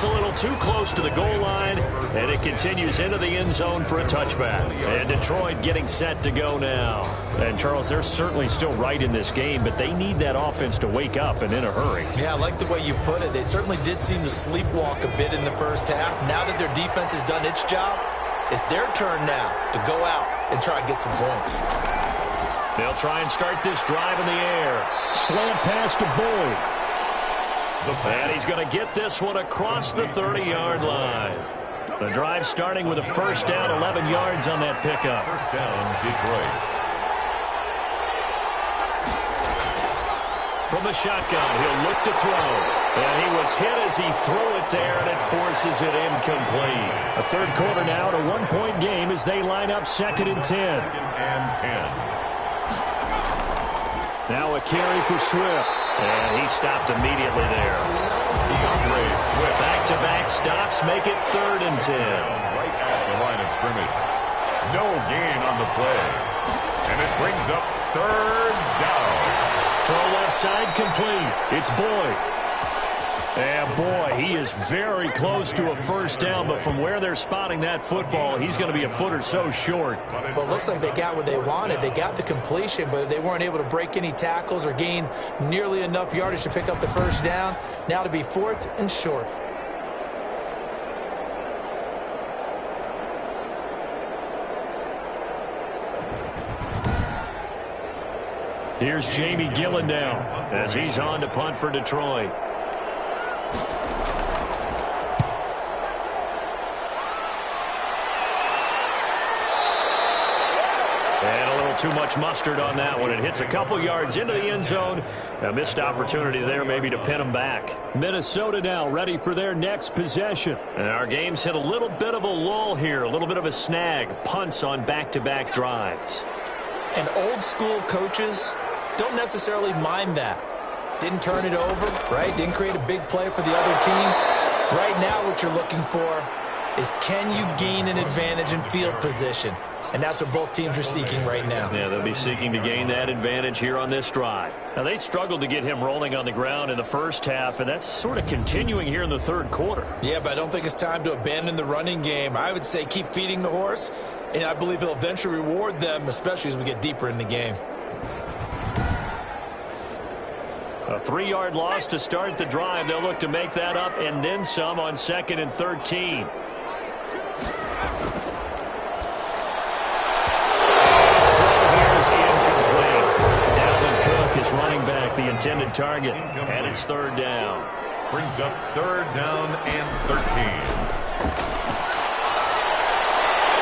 Gets a little too close to the goal line, and it continues into the end zone for a touchback. And Detroit getting set to go now. And, Charles, they're certainly still right in this game, but they need that offense to wake up and in a hurry. Yeah, I like the way you put it. They certainly did seem to sleepwalk a bit in the first half. Now that their defense has done its job, it's their turn now to go out and try and get some points. They'll try and start this drive in the air. Slant pass to Boyd. And he's going to get this one across the 30-yard line. The drive starting with a first down, 11 yards on that pickup. First down, Detroit. From the shotgun, he'll look to throw. And he was hit as he threw it there, and it forces it incomplete. A third quarter now, a one-point game as they line up 2nd and 10. 2nd and 10. Now a carry for Swift. And he stopped immediately there. DeAndre Swift. Back-to-back stops make it 3rd and 10. Right at the line of scrimmage. No gain on the play. And it brings up 3rd down. Throw left side complete. It's Boyd. And boy, he is very close to a first down, but from where they're spotting that football, he's going to be a foot or so short. Well, it looks like they got what they wanted. They got the completion, but they weren't able to break any tackles or gain nearly enough yardage to pick up the first down. Now to be 4th and short. Here's Jamie Gillen now as he's on to punt for Detroit. Too much mustard on that one. It hits a couple yards into the end zone. A missed opportunity there maybe to pin them back. Minnesota now ready for their next possession. And our game's hit a little bit of a lull here, a little bit of a snag. Punts on back-to-back drives. And old school coaches don't necessarily mind that. Didn't turn it over, right? Didn't create a big play for the other team. Right now what you're looking for is can you gain an advantage in field position? And that's what both teams are seeking right now. Yeah, they'll be seeking to gain that advantage here on this drive. Now, they struggled to get him rolling on the ground in the first half, and that's sort of continuing here in the third quarter. Yeah, but I don't think it's time to abandon the running game. I would say keep feeding the horse, and I believe he'll eventually reward them, especially as we get deeper in the game. A 3-yard loss to start the drive. They'll look to make that up and then some on 2nd and 13. Is running back the intended target, and it's 3rd down. Brings up 3rd down and 13.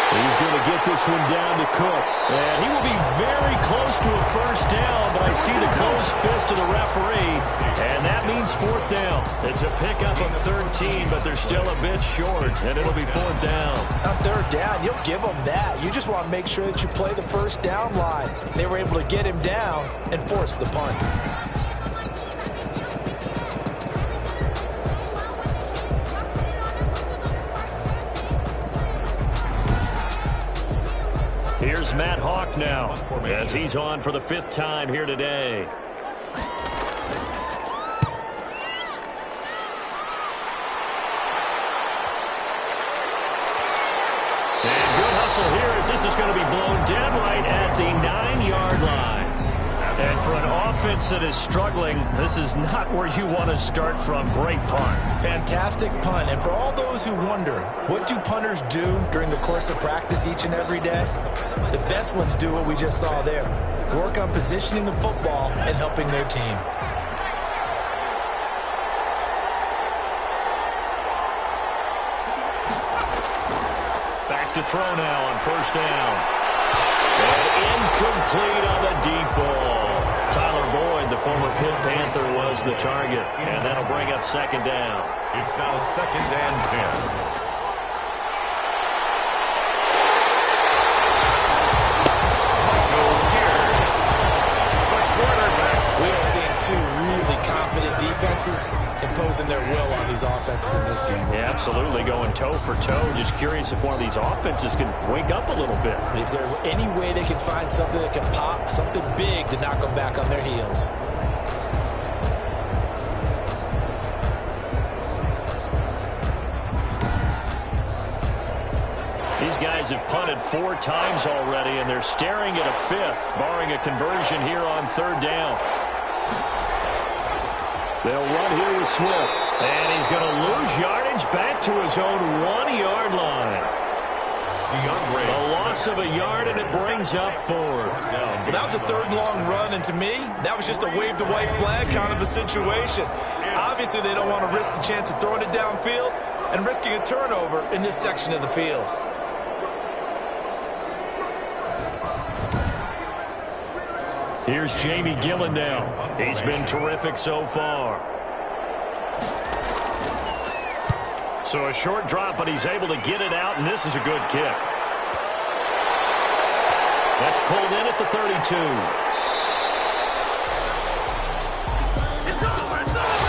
He's going to get this one down to Cook. And he will be very close to a first down, but I see the closed fist of the referee, and that means 4th down. It's a pickup of 13, but they're still a bit short, and it'll be 4th down. On 3rd down, you'll give them that. You just want to make sure that you play the first down line. They were able to get him down and force the punt. Here's Matt Hawk now as he's on for the 5th time here today. And good hustle here as this is going to be blown dead right at the 9-yard line. And for an offense that is struggling, this is not where you want to start from. Great punt. Fantastic punt. And for all those who wonder, what do punters do during the course of practice each and every day? The best ones do what we just saw there. Work on positioning the football and helping their team. Back to throw now on 1st down. And incomplete on the deep ball. Tyler Boyd, the former Pitt Panther, was the target. And that'll bring up 2nd down. It's now 2nd and 10. We are seeing two really confident defenses imposing their will on these offenses in this game. Yeah, absolutely, going toe for toe. Just curious if one of these offenses can wake up a little bit. Is there any way they can find something that can pop, something big to knock them back on their heels? These guys have punted 4 times already, and they're staring at a 5th, barring a conversion here on 3rd down. They'll run here with Swift, and he's going to lose yardage back to his own 1-yard line. A loss of a yard, and it brings up 4th. Well, that was a 3rd and long run, and to me, that was just a wave the white flag kind of a situation. Obviously, they don't want to risk the chance of throwing it downfield and risking a turnover in this section of the field. Here's Jamie Gillen now. He's been terrific so far. So a short drop, but he's able to get it out, and this is a good kick. That's pulled in at the 32.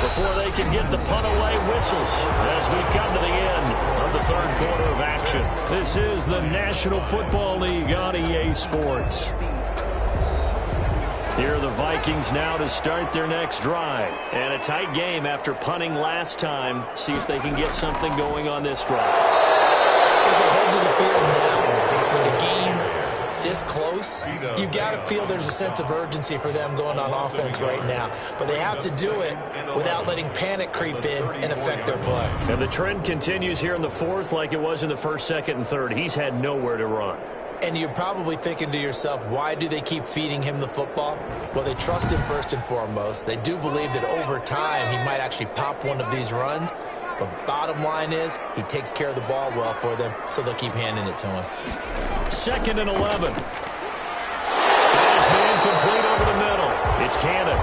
Before they can get the punt away, whistles as we've come to the end of the 3rd quarter of action. This is the National Football League on EA Sports. Here are the Vikings now to start their next drive. And a tight game after punting last time. See if they can get something going on this drive. As they head to the field now, with the game this close, you've got to feel there's a sense of urgency for them going on offense right now. But they have to do it without letting panic creep in and affect their play. And the trend continues here in the 4th like it was in the 1st, 2nd, and 3rd. He's had nowhere to run. And you're probably thinking to yourself, why do they keep feeding him the football? Well, they trust him first and foremost. They do believe that over time he might actually pop one of these runs. But bottom line is he takes care of the ball well for them, so they'll keep handing it to him. 2nd and 11. Pass man complete over the middle. It's Cannon.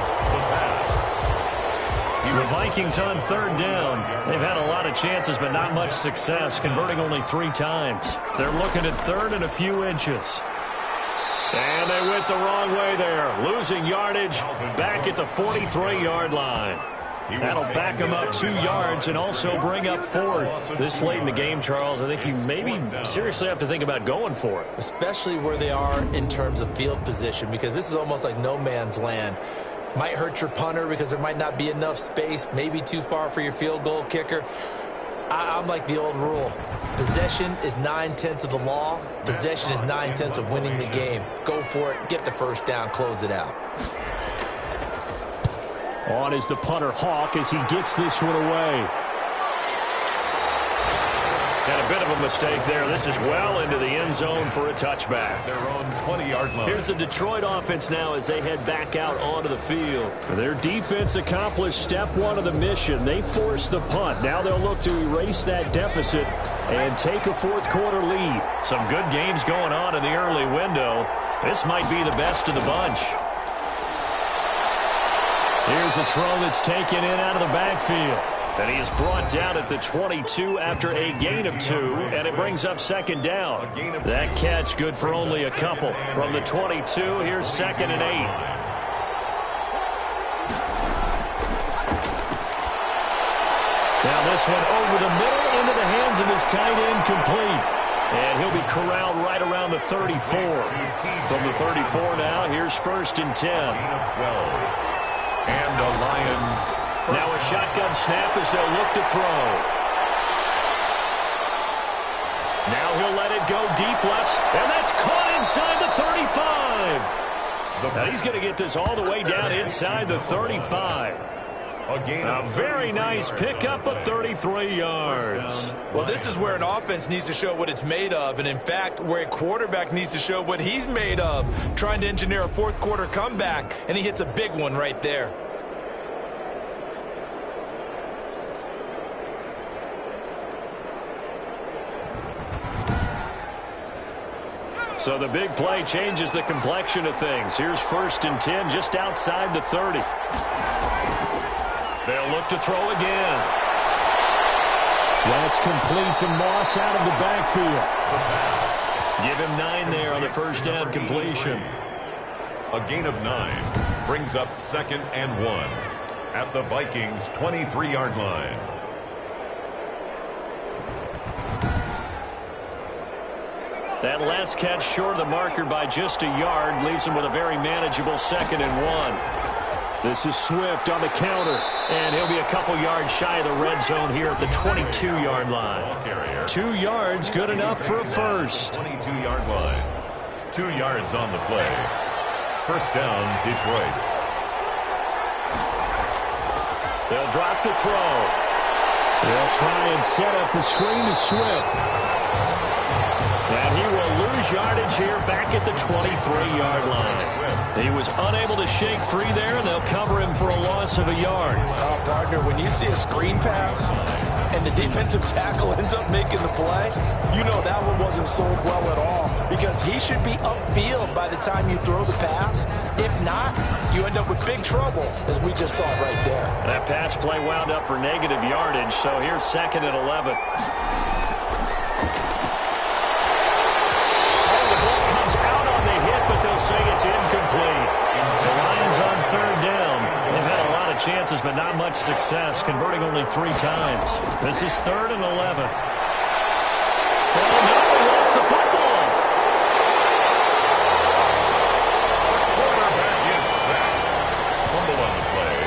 The Vikings on 3rd down. They've had a lot of chances, but not much success, converting only 3 times. They're looking at 3rd and a few inches. And they went the wrong way there, losing yardage back at the 43-yard line. That'll back them up 2 yards and also bring up 4th. This late in the game, Charles, I think you maybe seriously have to think about going for it. Especially where they are in terms of field position, because this is almost like no man's land. Might hurt your punter because there might not be enough space, maybe too far for your field goal kicker. I'm like the old rule. Possession is 9/10 of the law. Possession is 9/10 of winning the game. Go for it, get the 1st down, close it out. On is the punter, Hawk, as he gets this one away. And a bit of a mistake there. This is well into the end zone for a touchback. Their own 20-yard line. Here's the Detroit offense now as they head back out onto the field. Their defense accomplished step 1 of the mission. They forced the punt. Now they'll look to erase that deficit and take a 4th quarter lead. Some good games going on in the early window. This might be the best of the bunch. Here's a throw that's taken in out of the backfield. And he is brought down at the 22 after a gain of 2, and it brings up 2nd down. That catch good for only a couple. From the 22, here's 2nd and 8. Now this one over the middle into the hands of his tight end, complete. And he'll be corralled right around the 34. From the 34 now, here's 1st and 10. And the Lions. Now a shotgun snap as they'll look to throw. Now he'll let it go deep left, and that's caught inside the 35. Now he's going to get this all the way down inside the 35. A very nice pickup of 33 yards. Well, this is where an offense needs to show what it's made of, and in fact, where a quarterback needs to show what he's made of, trying to engineer a 4th quarter comeback, and he hits a big one right there. So the big play changes the complexion of things. Here's 1st and 10 just outside the 30. They'll look to throw again. That's complete to Moss out of the backfield. Give him 9 there on the 1st down completion. A gain of 9 brings up 2nd and 1 at the Vikings' 23-yard line. That last catch short of the marker by just a yard leaves him with a very manageable 2nd and 1. This is Swift on the counter, and he'll be a couple yards shy of the red zone here at the 22-yard line. 2 yards, good enough for a first. 22-yard line. 2 yards on the play. First down, Detroit. They'll drop the throw. They'll try and set up the screen to Swift. And he will lose yardage here back at the 23-yard line. He was unable to shake free there, and they'll cover him for a loss of a yard. Partner, when you see a screen pass and the defensive tackle ends up making the play, you know that one wasn't sold well at all, because he should be upfield by the time you throw the pass. If not, you end up with big trouble, as we just saw right there. That pass play wound up for negative yardage, so here's 2nd and 11. They'll say it's incomplete. The Lions on 3rd down. They've had a lot of chances, but not much success, converting only 3 times. This is 3rd and 11. Oh, no, he lost the football. Quarterback is sacked. Fumble on the play.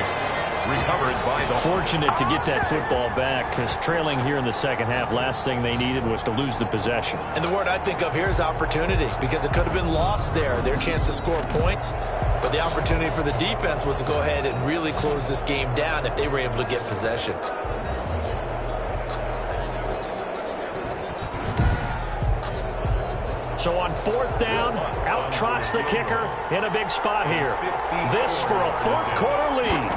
Recovered by the... Fortunate to get that football back, because trailing here in the second half, last thing they needed was to lose the possession. And the word I think of here is opportunity, because it could have been lost there, their chance to score points. But the opportunity for the defense was to go ahead and really close this game down if they were able to get possession. So on 4th down, out trots the kicker in a big spot here. This for a 4th quarter lead.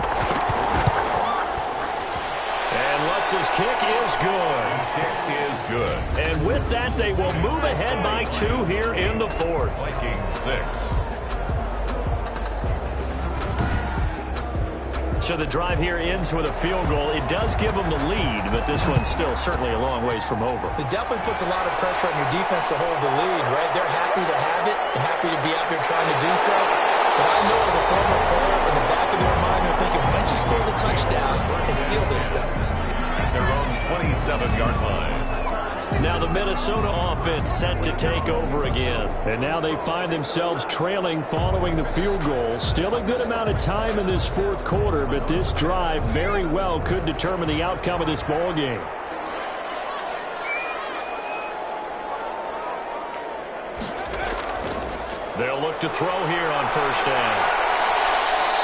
And Lutz's kick is good. Kick is good. And with that, they will move ahead by 2 here in the 4th. Vikings 6. So the drive here ends with a field goal. It does give them the lead, but this one's still certainly a long ways from over. It definitely puts a lot of pressure on your defense to hold the lead, right? They're happy to have it and happy to be out there trying to do so. But I know as a former player, in the back of their mind, they're thinking, why don't you score the touchdown and seal this thing? Their own 27-yard line. Now the Minnesota offense set to take over again. And now they find themselves trailing following the field goal. Still a good amount of time in this 4th quarter, but this drive very well could determine the outcome of this ball game. They'll look to throw here on 1st down.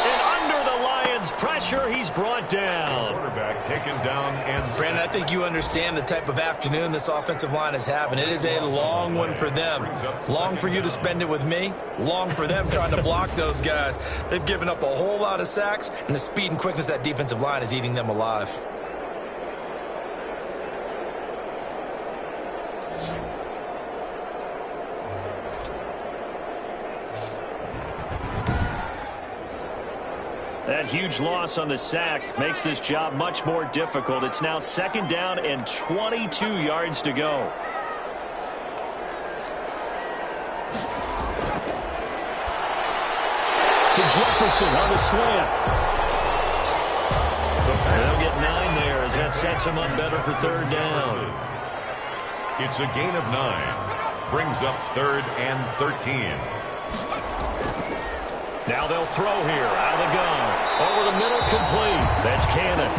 And under the Lions' pressure, he's brought down. Quarterback taken down and... Brandon, I think you understand the type of afternoon this offensive line is having. It is a long one for them. Long for you to spend it with me. Long for them trying to block those guys. They've given up a whole lot of sacks, and the speed and quickness of that defensive line is eating them alive. That huge loss on the sack makes this job much more difficult. It's now 2nd down and 22 yards to go. To Jefferson on the slant. They'll get 9 there as that sets him up better for 3rd down. It's a gain of 9. Brings up 3rd and 13. Now they'll throw here out of the gun. Over the middle, complete. That's Cannon.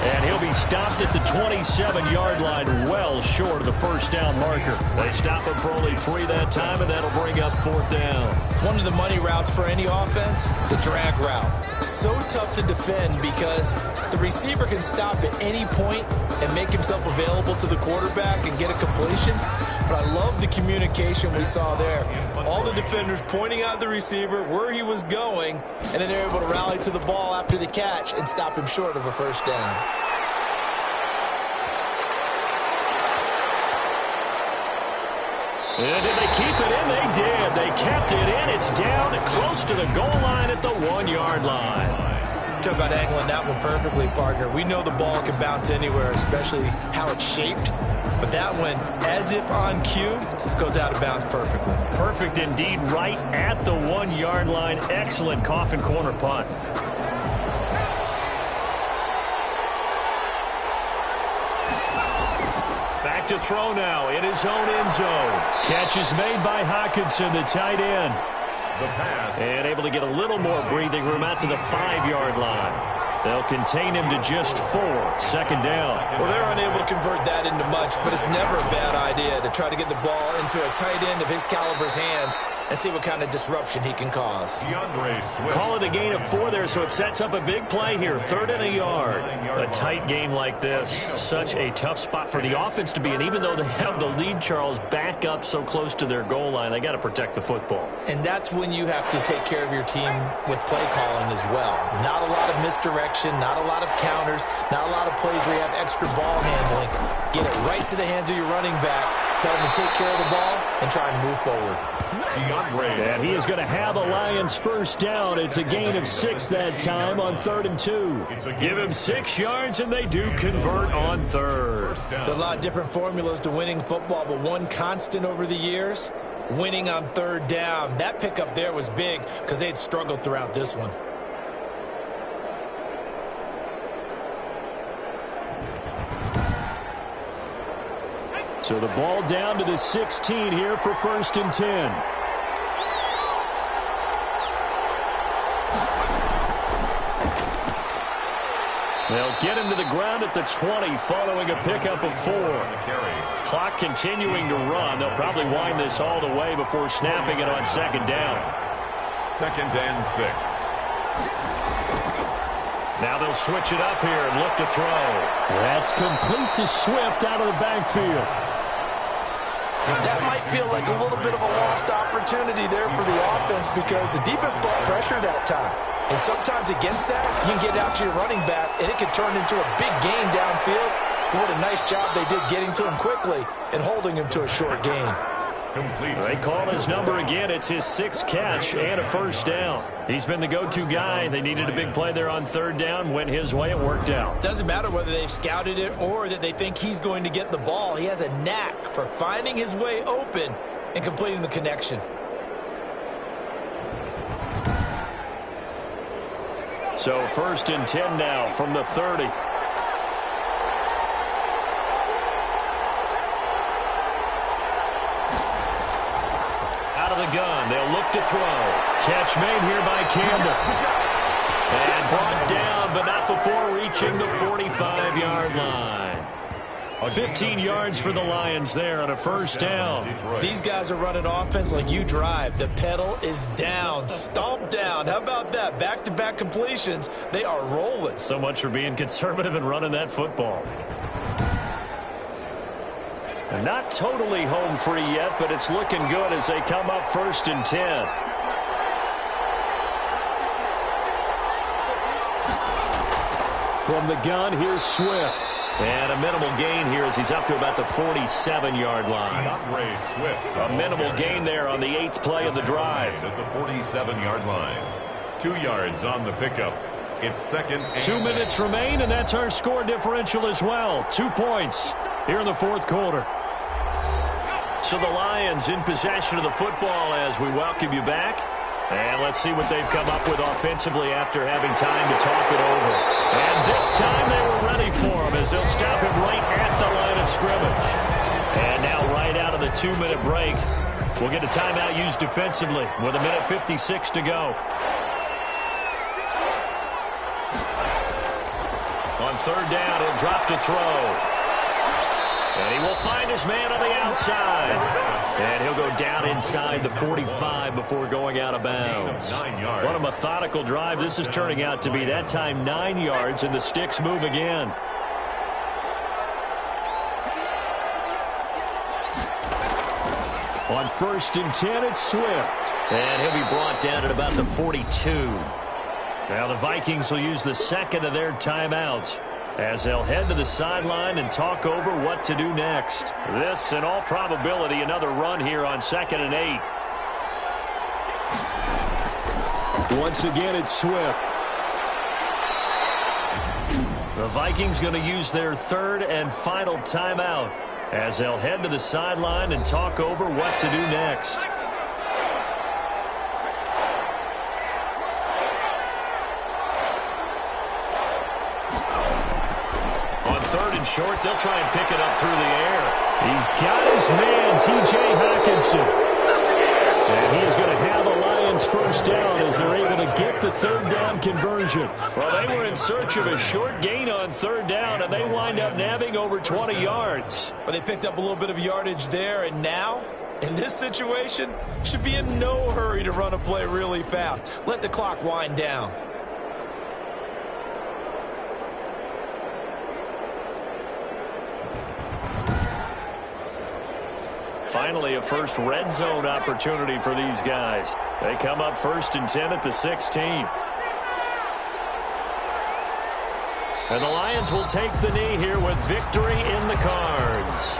And he'll be stopped at the 27-yard line, well short of the 1st down marker. They stop him for only 3 that time, and that'll bring up 4th down. One of the money routes for any offense, the drag route. So tough to defend because the receiver can stop at any point and make himself available to the quarterback and get a completion. But I love the communication we saw there. All the defenders pointing out the receiver, where he was going, and then they're able to rally to the ball after the catch and stop him short of a 1st down. And did they keep it in? They did. They kept it in. It's down and close to the goal line at the 1-yard line. Talk about angling that one perfectly, partner. We know the ball can bounce anywhere, especially how it's shaped. But that one, as if on cue, goes out of bounds perfectly. Perfect indeed, right at the 1-yard line. Excellent coffin corner punt. Back to throw now in his own end zone. Catch is made by Hawkinson, the tight end. The pass. And able to get a little more breathing room out to the 5-yard line. They'll contain him to just 4. Second down. Well, they're unable to convert that into much, but it's never a bad idea to try to get the ball into a tight end of his caliber's hands and see what kind of disruption he can cause. Call it a gain of 4 there, so it sets up a big play here. 3rd and a yard. A tight game like this, such a tough spot for the offense to be in. Even though they have the lead, Charles, back up so close to their goal line, they got to protect the football. And that's when you have to take care of your team with play calling as well. Not a lot of misdirection, not a lot of counters, not a lot of plays where you have extra ball handling. Get it right to the hands of your running back. Tell him to take care of the ball and try and move forward. And he is going to have a Lions first down. It's a gain of 6 that time on 3rd and 2. Give him 6 yards, and they do convert on 3rd. There are a lot of different formulas to winning football, but one constant over the years, winning on 3rd down. That pickup there was big because they had struggled throughout this one. So the ball down to the 16 here for 1st and 10. They'll get him to the ground at the 20 following a pickup of 4. Clock continuing to run. They'll probably wind this all the way before snapping it on 2nd down. 2nd and 6. Now they'll switch it up here and look to throw. That's complete to Swift out of the backfield. That might feel like a little bit of a lost opportunity there for the offense because the defense brought pressure that time. And sometimes against that, you can get out to your running back, and it can turn into a big gain downfield. But what a nice job they did getting to him quickly and holding him to a short gain. They call his number again. It's his 6th catch and a 1st down. He's been the go-to guy. They needed a big play there on 3rd down. Went his way. It worked out. Doesn't matter whether they've scouted it or that they think he's going to get the ball. He has a knack for finding his way open and completing the connection. So 1st and 10 now from the 30. The gun. They'll look to throw. Catch made here by Campbell. And brought down, but not before reaching the 45-yard line. 15 yards for the Lions there on a 1st down. These guys are running offense like you drive. The pedal is down. Stomp down. How about that? Back-to-back completions. They are rolling. So much for being conservative and running that football. And not totally home free yet, but it's looking good as they come up 1st and 10. From the gun, here's Swift. And a minimal gain here as he's up to about the 47-yard line. A minimal gain there on the 8th play of the drive. At the 47-yard line. 2 yards on the pickup. It's 2nd and 2 minutes remain, and that's our score differential as well. 2 points here in the 4th quarter. So the Lions in possession of the football as we welcome you back. And let's see what they've come up with offensively after having time to talk it over. And this time they were ready for him as they'll stop him right at the line of scrimmage. And now right out of the 2-minute break, we'll get a timeout used defensively with 1:56 to go. On 3rd down, he'll drop to throw. And he will find his man on the outside. And he'll go down inside the 45 before going out of bounds. What a methodical drive this is turning out to be. That time 9 yards, and the sticks move again. On 1st and 10, it's Swift. And he'll be brought down at about the 42. Now the Vikings will use the 2nd of their timeouts as they'll head to the sideline and talk over what to do next. This, in all probability, another run here on 2nd and 8. Once again, it's Swift. The Vikings going to use their 3rd and final timeout as they'll head to the sideline and talk over what to do next. Short, they'll try and pick it up through the air. He's got his man, T.J. Hockenson. And he is going to have a Lions Lions first down as they're able to get the third down conversion. Well, they were in search of a short gain on third down, and they wind up nabbing over 20 yards. Well, they picked up a little bit of yardage there, and now, in this situation, should be in no hurry to run a play really fast. Let the clock wind down. Finally, a first red zone opportunity for these guys. They come up 1st and 10 at the 16. And the Lions will take the knee here with victory in the cards.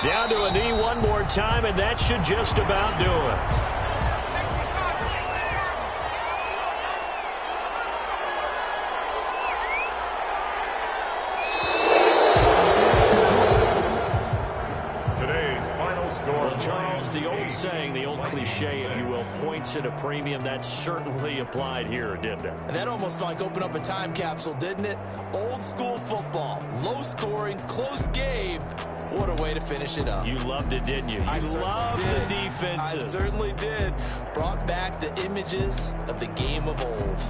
Down to a knee one more time, and that should just about do it. The old cliche, if you will, points at a premium. That certainly applied here, didn't it? And that almost like opened up a time capsule, didn't it? Old school football, low scoring, close game. What a way to finish it up. You loved it, didn't you? You loved the defensive. I certainly did. Brought back the images of the game of old.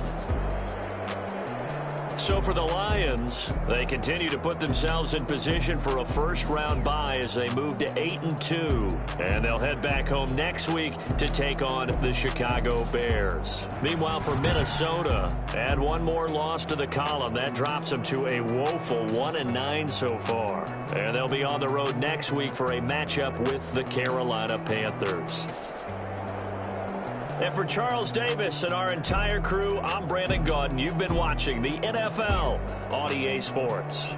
So for the Lions, they continue to put themselves in position for a first-round bye as they move to 8-2. And they'll head back home next week to take on the Chicago Bears. Meanwhile, for Minnesota, add one more loss to the column. That drops them to a woeful 1-9 so far. And they'll be on the road next week for a matchup with the Carolina Panthers. And for Charles Davis and our entire crew, I'm Brandon Gaudin. You've been watching the NFL on EA Sports.